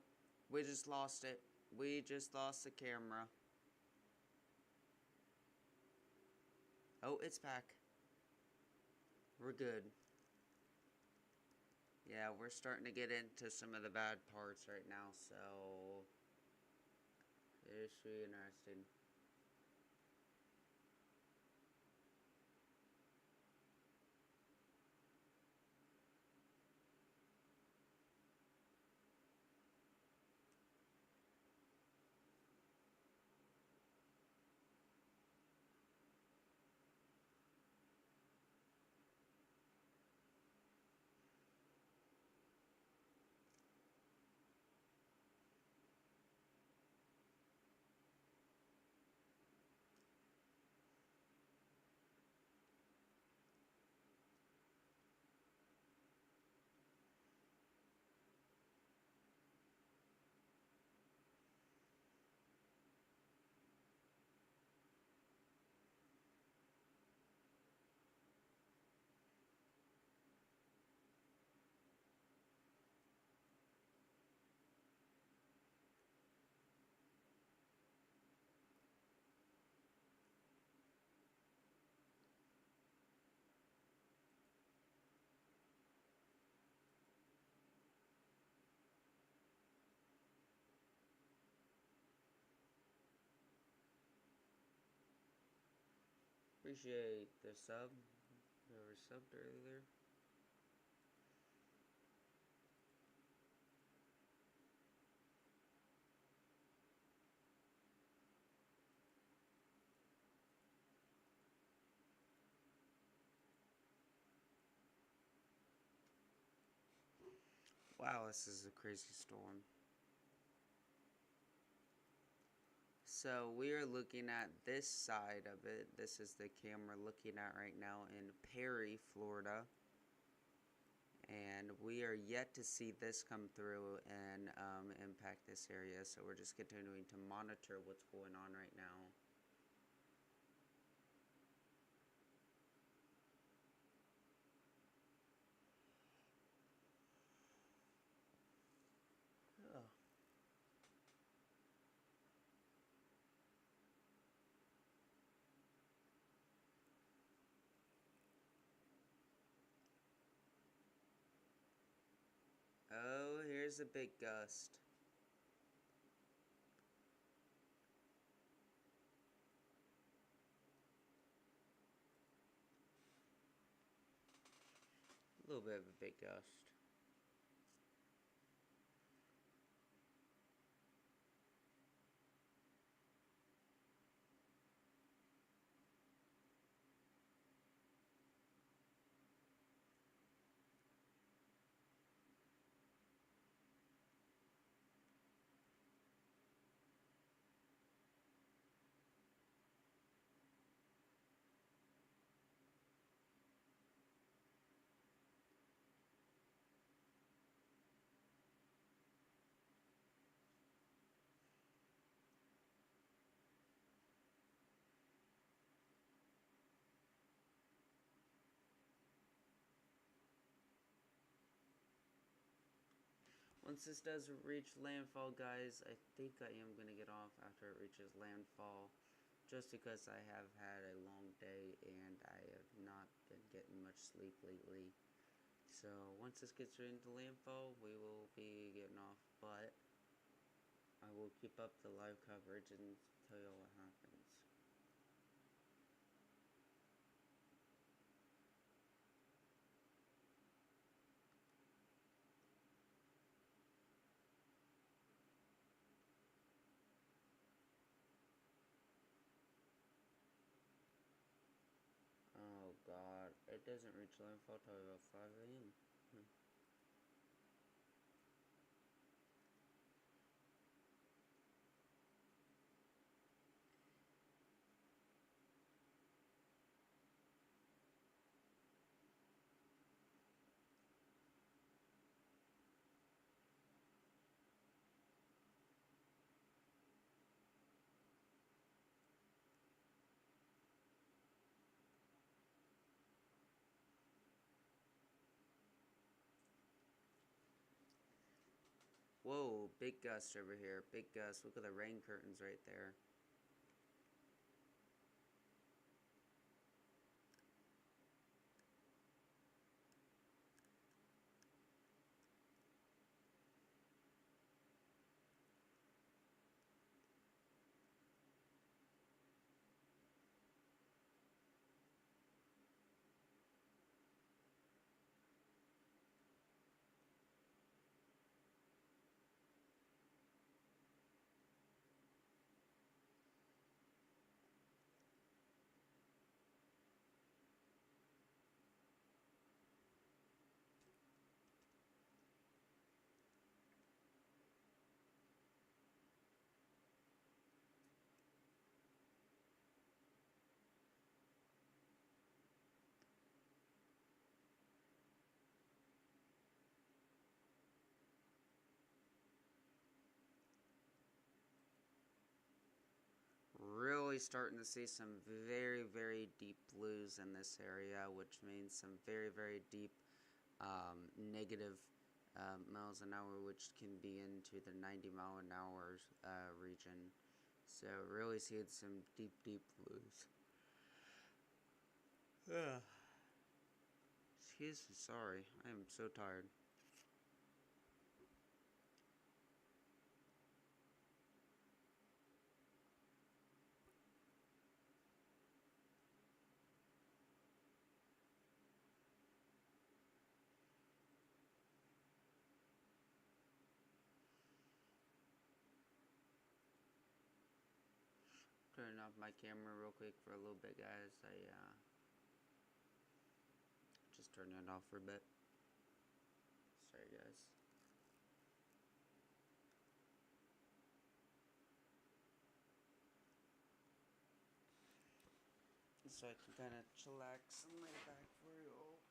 we just lost it. We just lost the camera. Oh, it's back. We're good. Yeah, we're starting to get into some of the bad parts right now, so it should be interesting. Appreciate the sub. Whoever subbed earlier. Wow, this is a crazy storm. So we are looking at this side of it. This is the camera looking at right now in Perry, Florida. And we are yet to see this come through and impact this area. So we're just continuing to monitor what's going on right now. Ugh. Oh, here's a big gust. A little bit of a big gust. Once this does reach landfall, guys, I think I am going to get off after it reaches landfall. Just because I have had a long day and I have not been getting much sleep lately. So once this gets into landfall, we will be getting off. But I will keep up the live coverage and tell you what happens. Oh god, it doesn't reach landfall till about 5 a.m. Whoa, big gust over here. Big gust. Look at the rain curtains right there. Really starting to see some very, very deep blues in this area, which means some very, very deep negative miles an hour, which can be into the 90-mile-an-hour region. So really seeing some deep, deep blues. Excuse me, sorry. I am so tired. Turning off my camera real quick for a little bit, guys. I just turned it off for a bit. Sorry, guys. so I can kind of chillax and lay back for you all.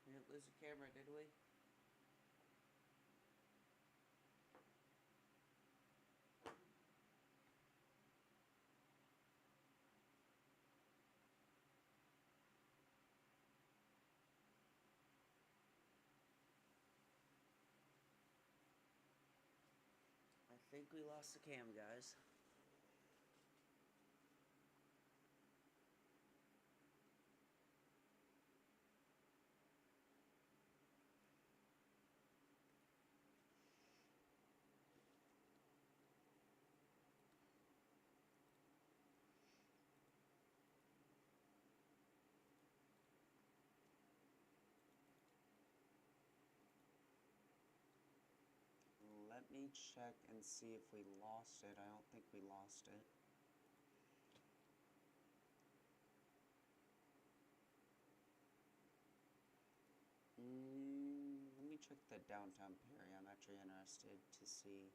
We didn't lose the camera, did we? I think we lost the cam, guys. Let me check and see if we lost it. I don't think we lost it. Let me check the downtown Perry. I'm actually interested to see.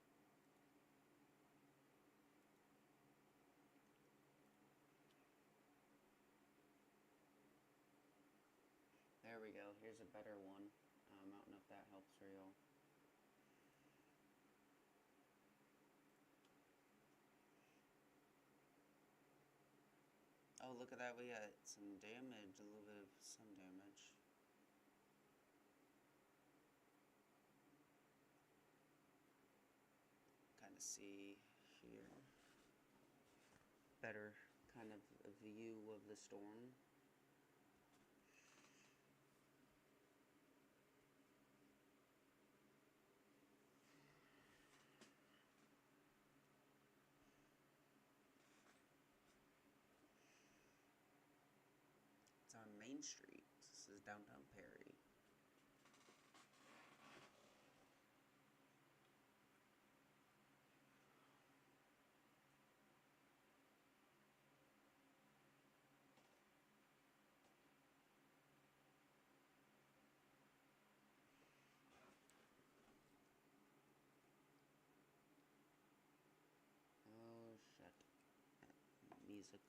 There we go. Here's a better one. I don't know if that helps for you. Oh, look at that. We got some damage, a little bit of sun damage. Kind of see here. Better kind of a view of the storm. It's on Main Street. This is downtown Perry. Oh shit. Music.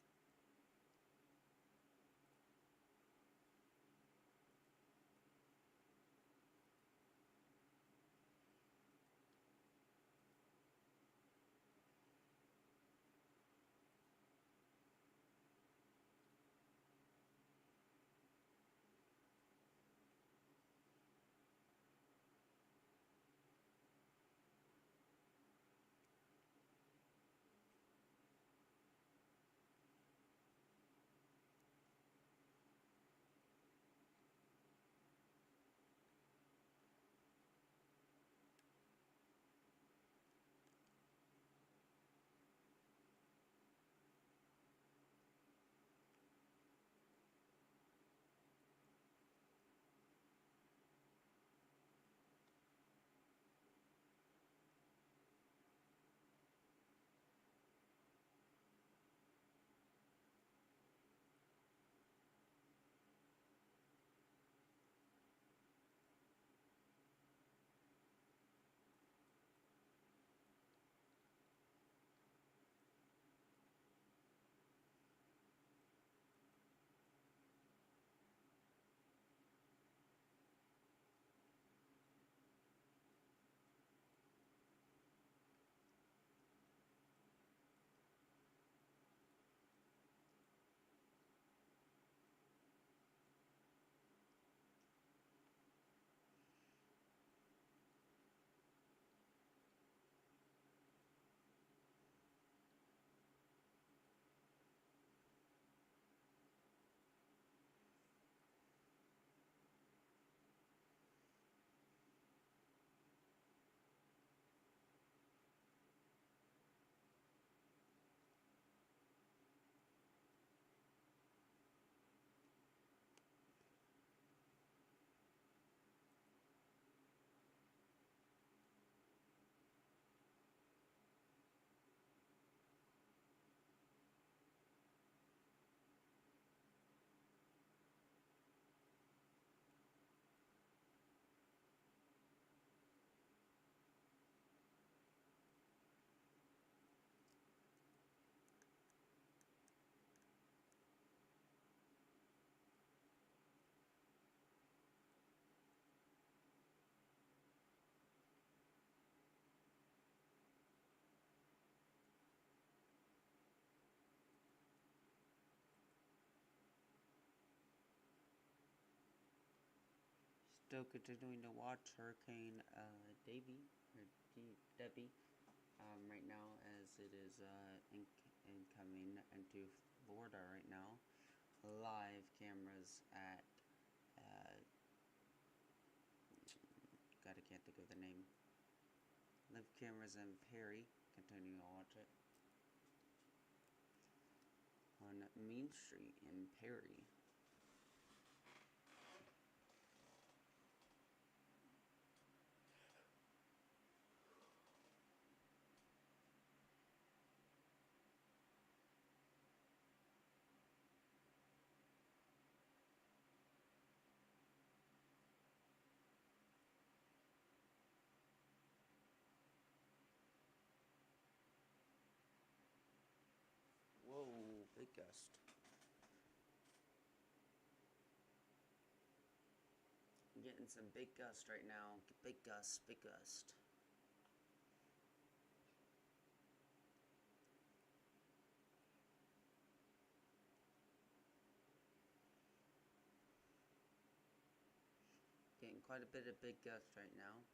Still continuing to watch Hurricane Davy or Debbie right now, as it is incoming into Florida right now. Live cameras at God, I can't think of the name. Live cameras in Perry. Continuing to watch it on Main Street in Perry. Whoa, big gust. I'm getting some big gust right now. Big gust, big gust. Getting quite a bit of big gust right now.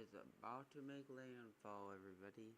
is about to make landfall, everybody.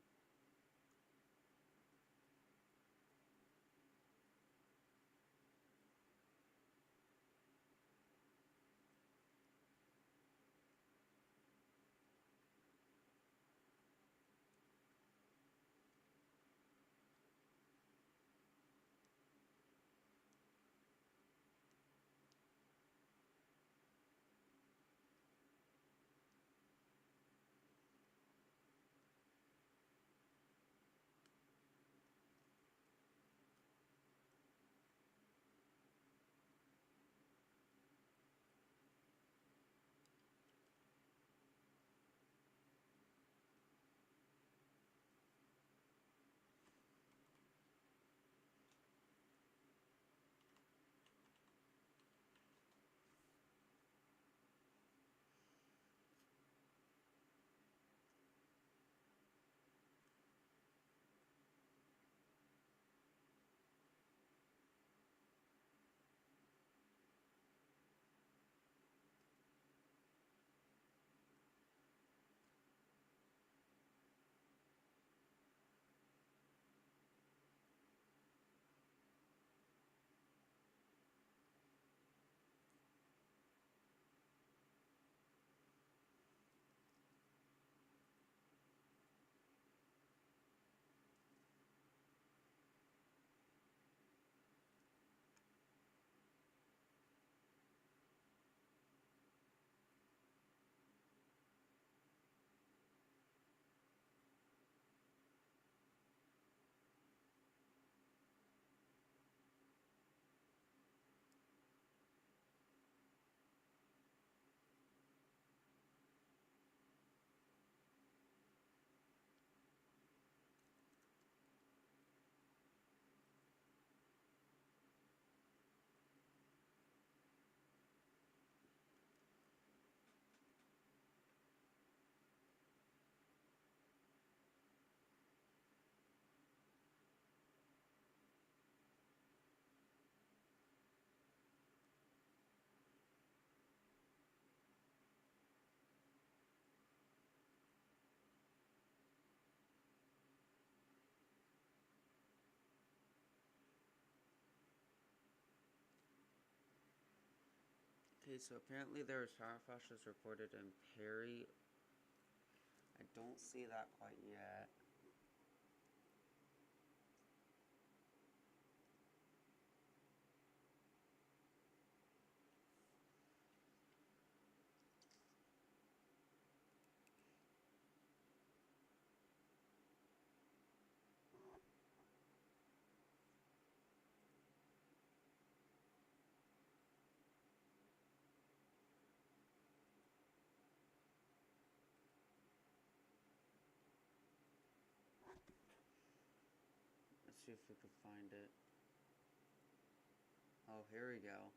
Okay, so apparently there are shower flashes reported in Perry. I don't see that quite yet. Let's see if we can find it. Oh, here we go.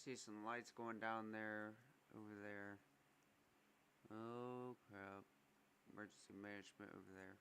See some lights going down there, over there. Oh crap. Emergency management over there.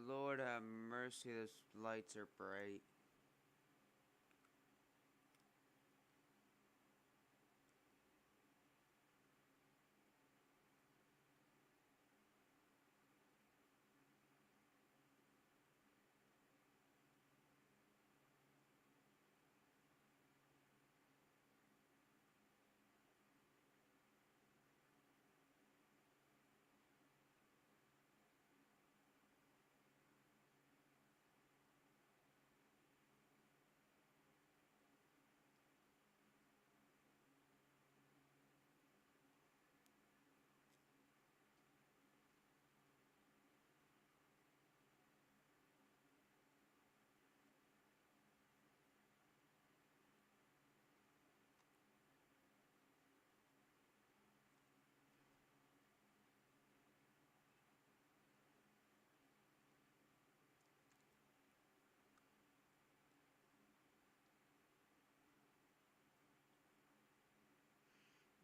Lord have mercy, those lights are bright.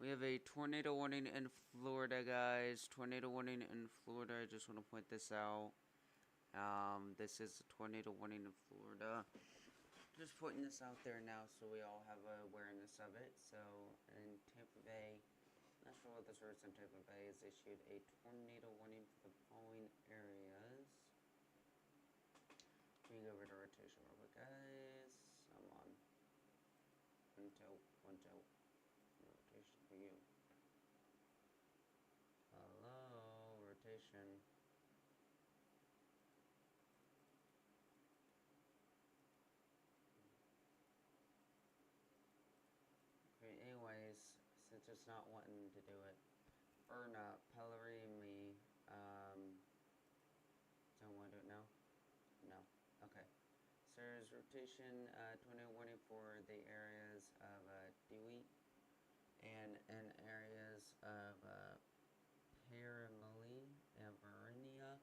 We have a tornado warning in Florida, guys. Tornado warning in Florida. I just want to point this out. This is a tornado warning in Florida. Just putting this out there now so we all have awareness of it. So, in Tampa Bay, National Weather Service in Tampa Bay has issued a tornado warning for the following areas. We go over to rotation real quick, guys. I'm on. One tilt. Rotation for you. Hello, rotation. just not wanting to do it. Or not. Pellery me. Don't want to do it now? No. Okay. So there's rotation, tornado warning for the areas of Dewey and in areas of Paramali and Verinia.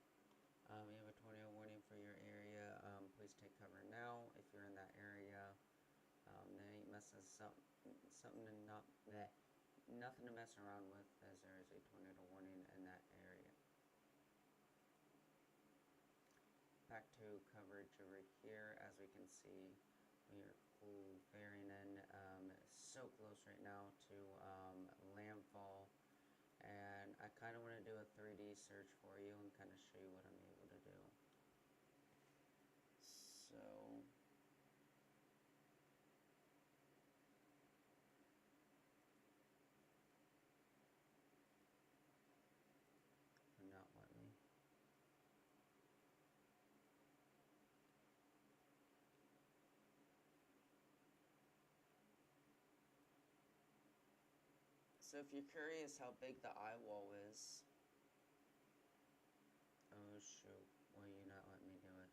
You have a tornado warning for your area. Please take cover now if you're in that area. They ain't messing something to not bleh, nothing to mess around with, as there is a tornado warning in that area. Back to coverage over here. As we can see, we are bearing in so close right now to Landfall, and I kind of want to do a 3D search for you and kind of show you what I'm able to do. So not let me. So if you're curious how big the Eyewall is, oh shoot, will you not let me do it?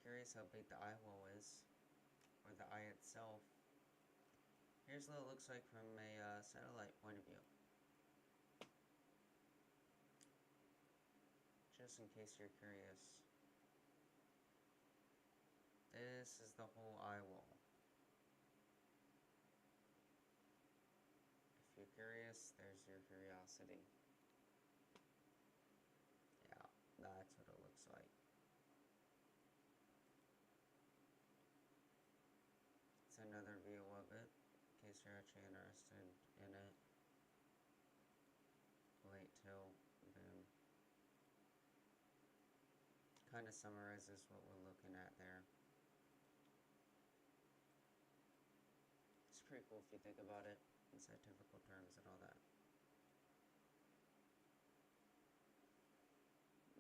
Curious how big the Eyewall is, or the eye itself. Here's what it looks like from a satellite point of view. Just in case you're curious. This is the whole Eyewall. If you're curious, there's your curiosity. Yeah, that's what it looks like. It's another view of it, in case you're actually interested in it. Late till, boom. Kind of summarizes what we're looking at there. It's pretty cool if you think about it in scientific terms and all that.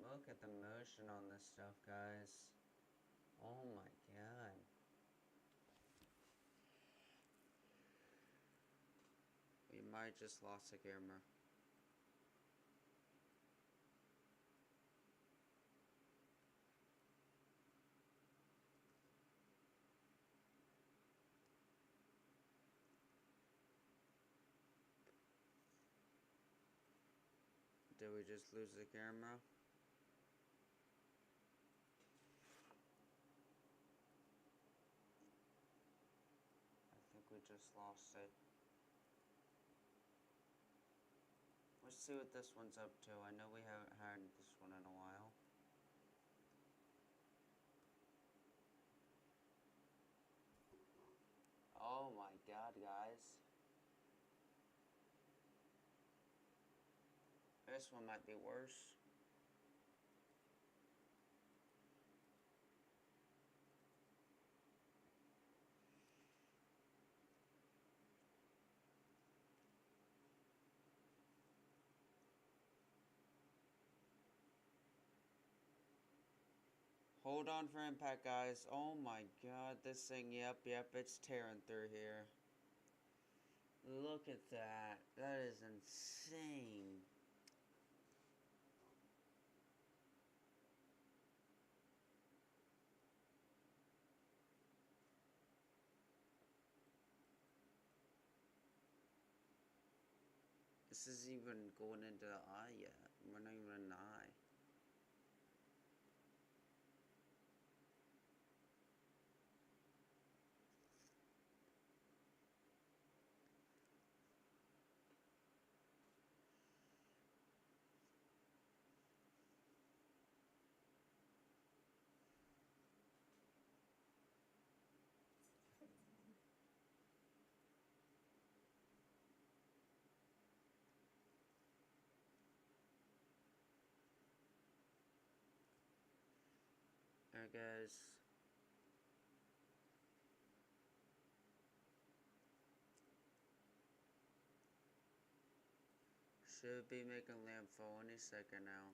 Look at the motion on this stuff, guys. Oh my god. We might just lost the camera. Did we just lose the camera? I think we just lost it. Let's see what this one's up to. I know we haven't had this one in a while. Oh my god, guys. This one might be worse. Hold on for impact, guys. Oh my god, this thing, yep, it's tearing through here. Look at that. That is insane. This is even going into the eye yet. We're not even in the eye. Alright, guys. Should be making landfall any second now.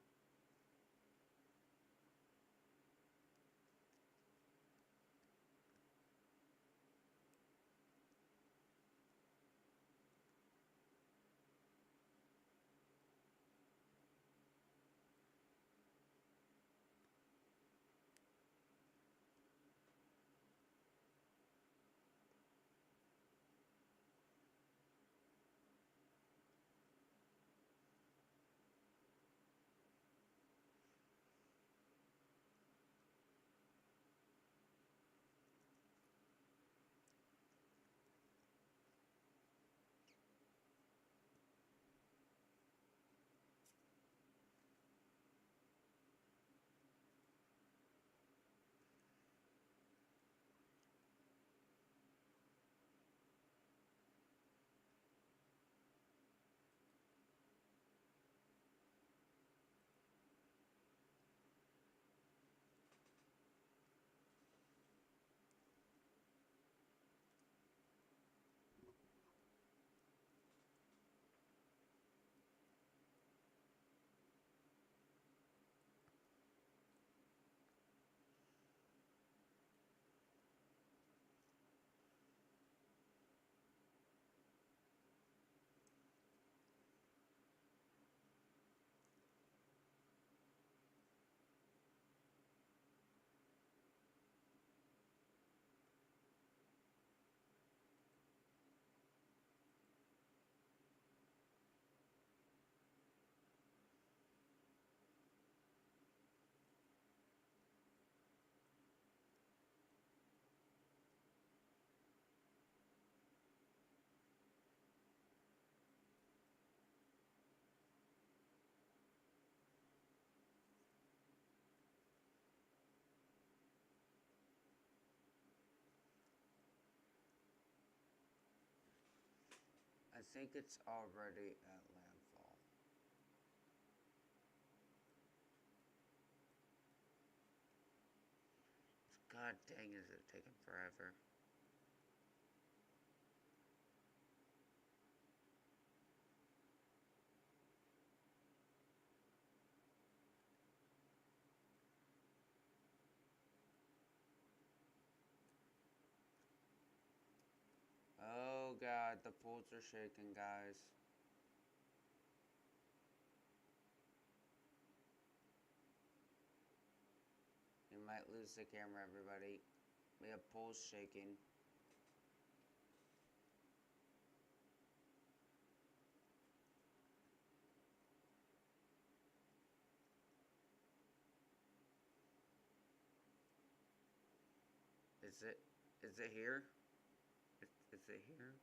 think it's already at landfall. God dang, is it taking forever? Oh god, the poles are shaking, guys. You might lose the camera, everybody. We have poles shaking. Is it? Is it here? Is it here?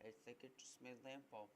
I think it just made landfall.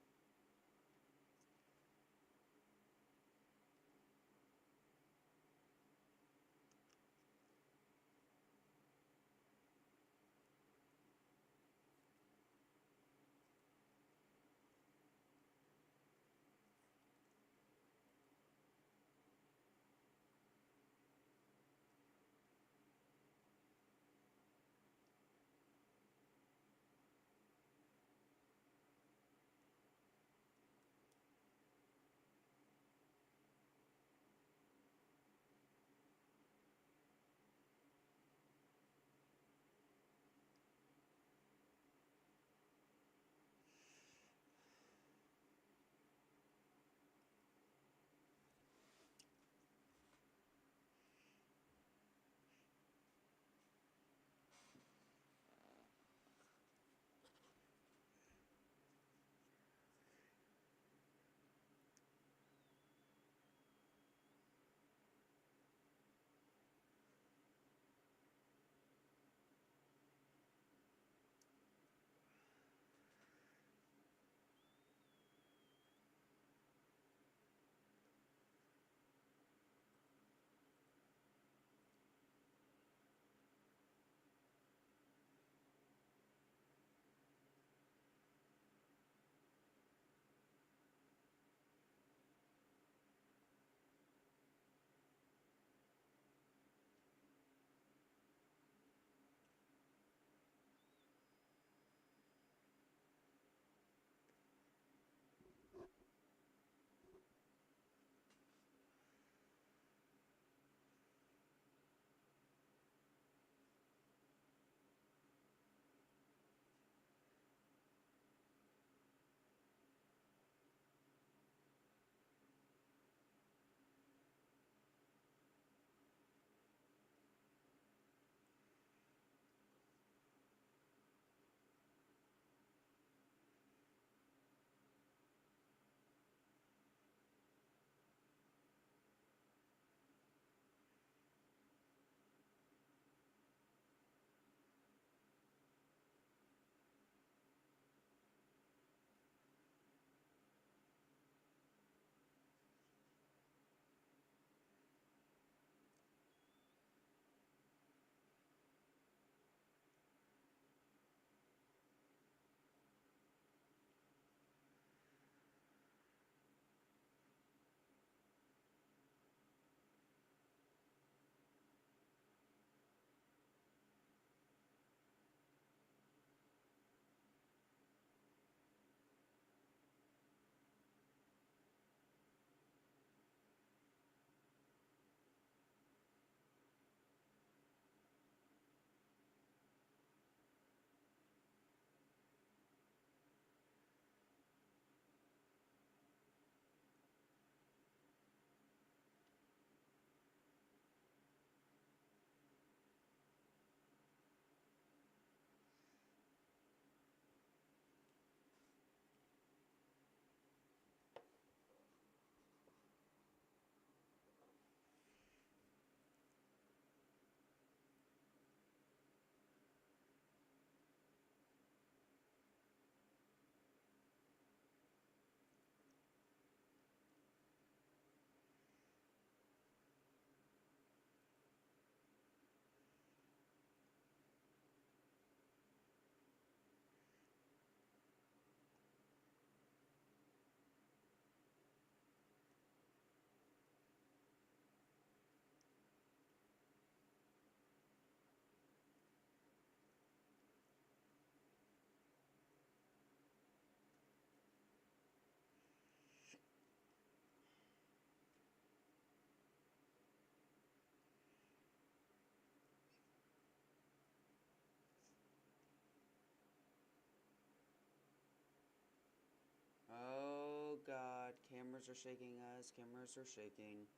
Cameras are shaking, guys. Cameras are shaking.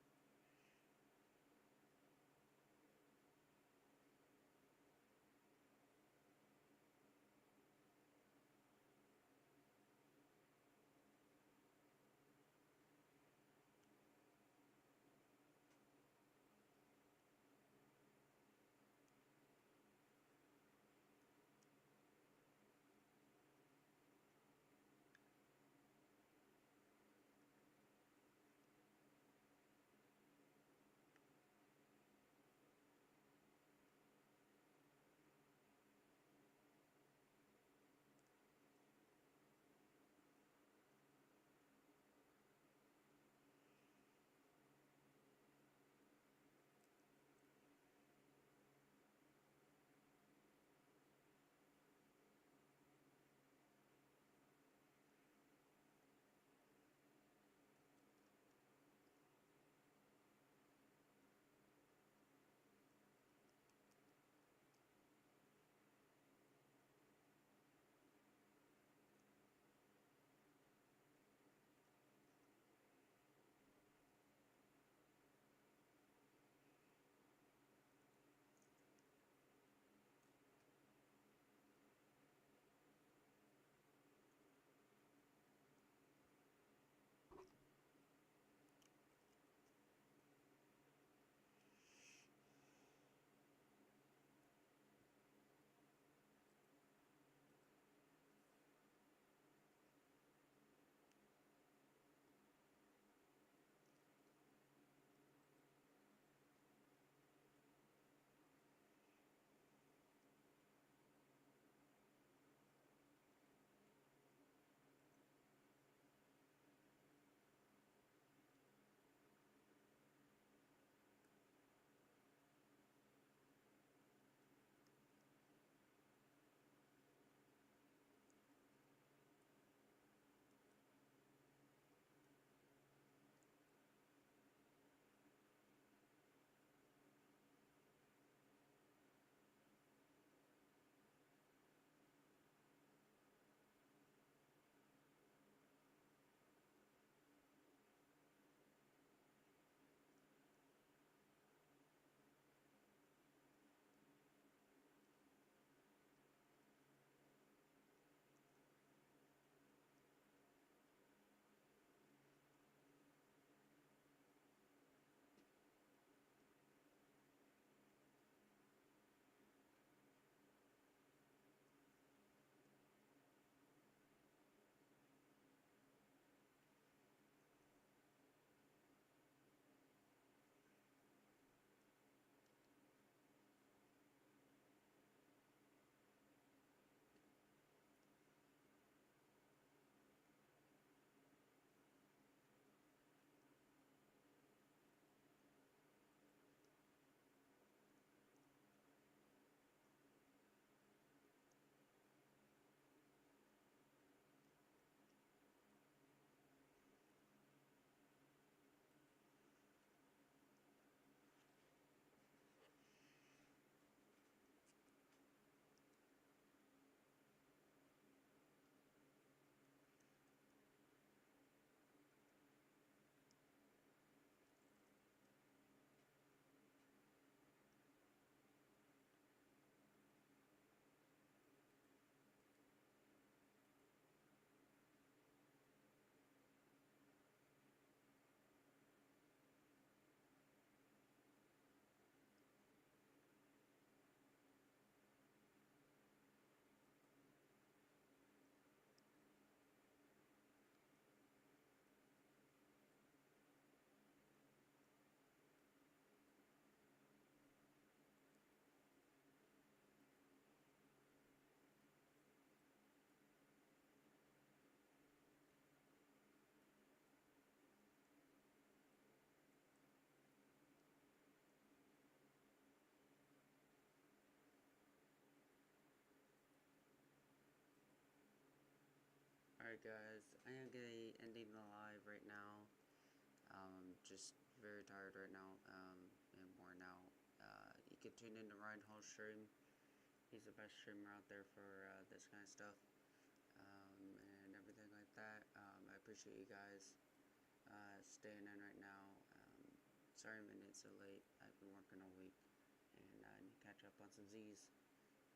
Alright, guys, I am gonna be ending the live right now. Just very tired right now, and worn out. You can tune in to Ryan Hall's stream. He's the best streamer out there for this kind of stuff, and everything like that. I appreciate you guys. staying in right now. Sorry I'm a minute so late. I've been working all week, and I need to catch up on some Z's.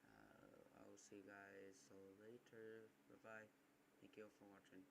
I will see you guys later. Bye-bye. Thank you all for watching.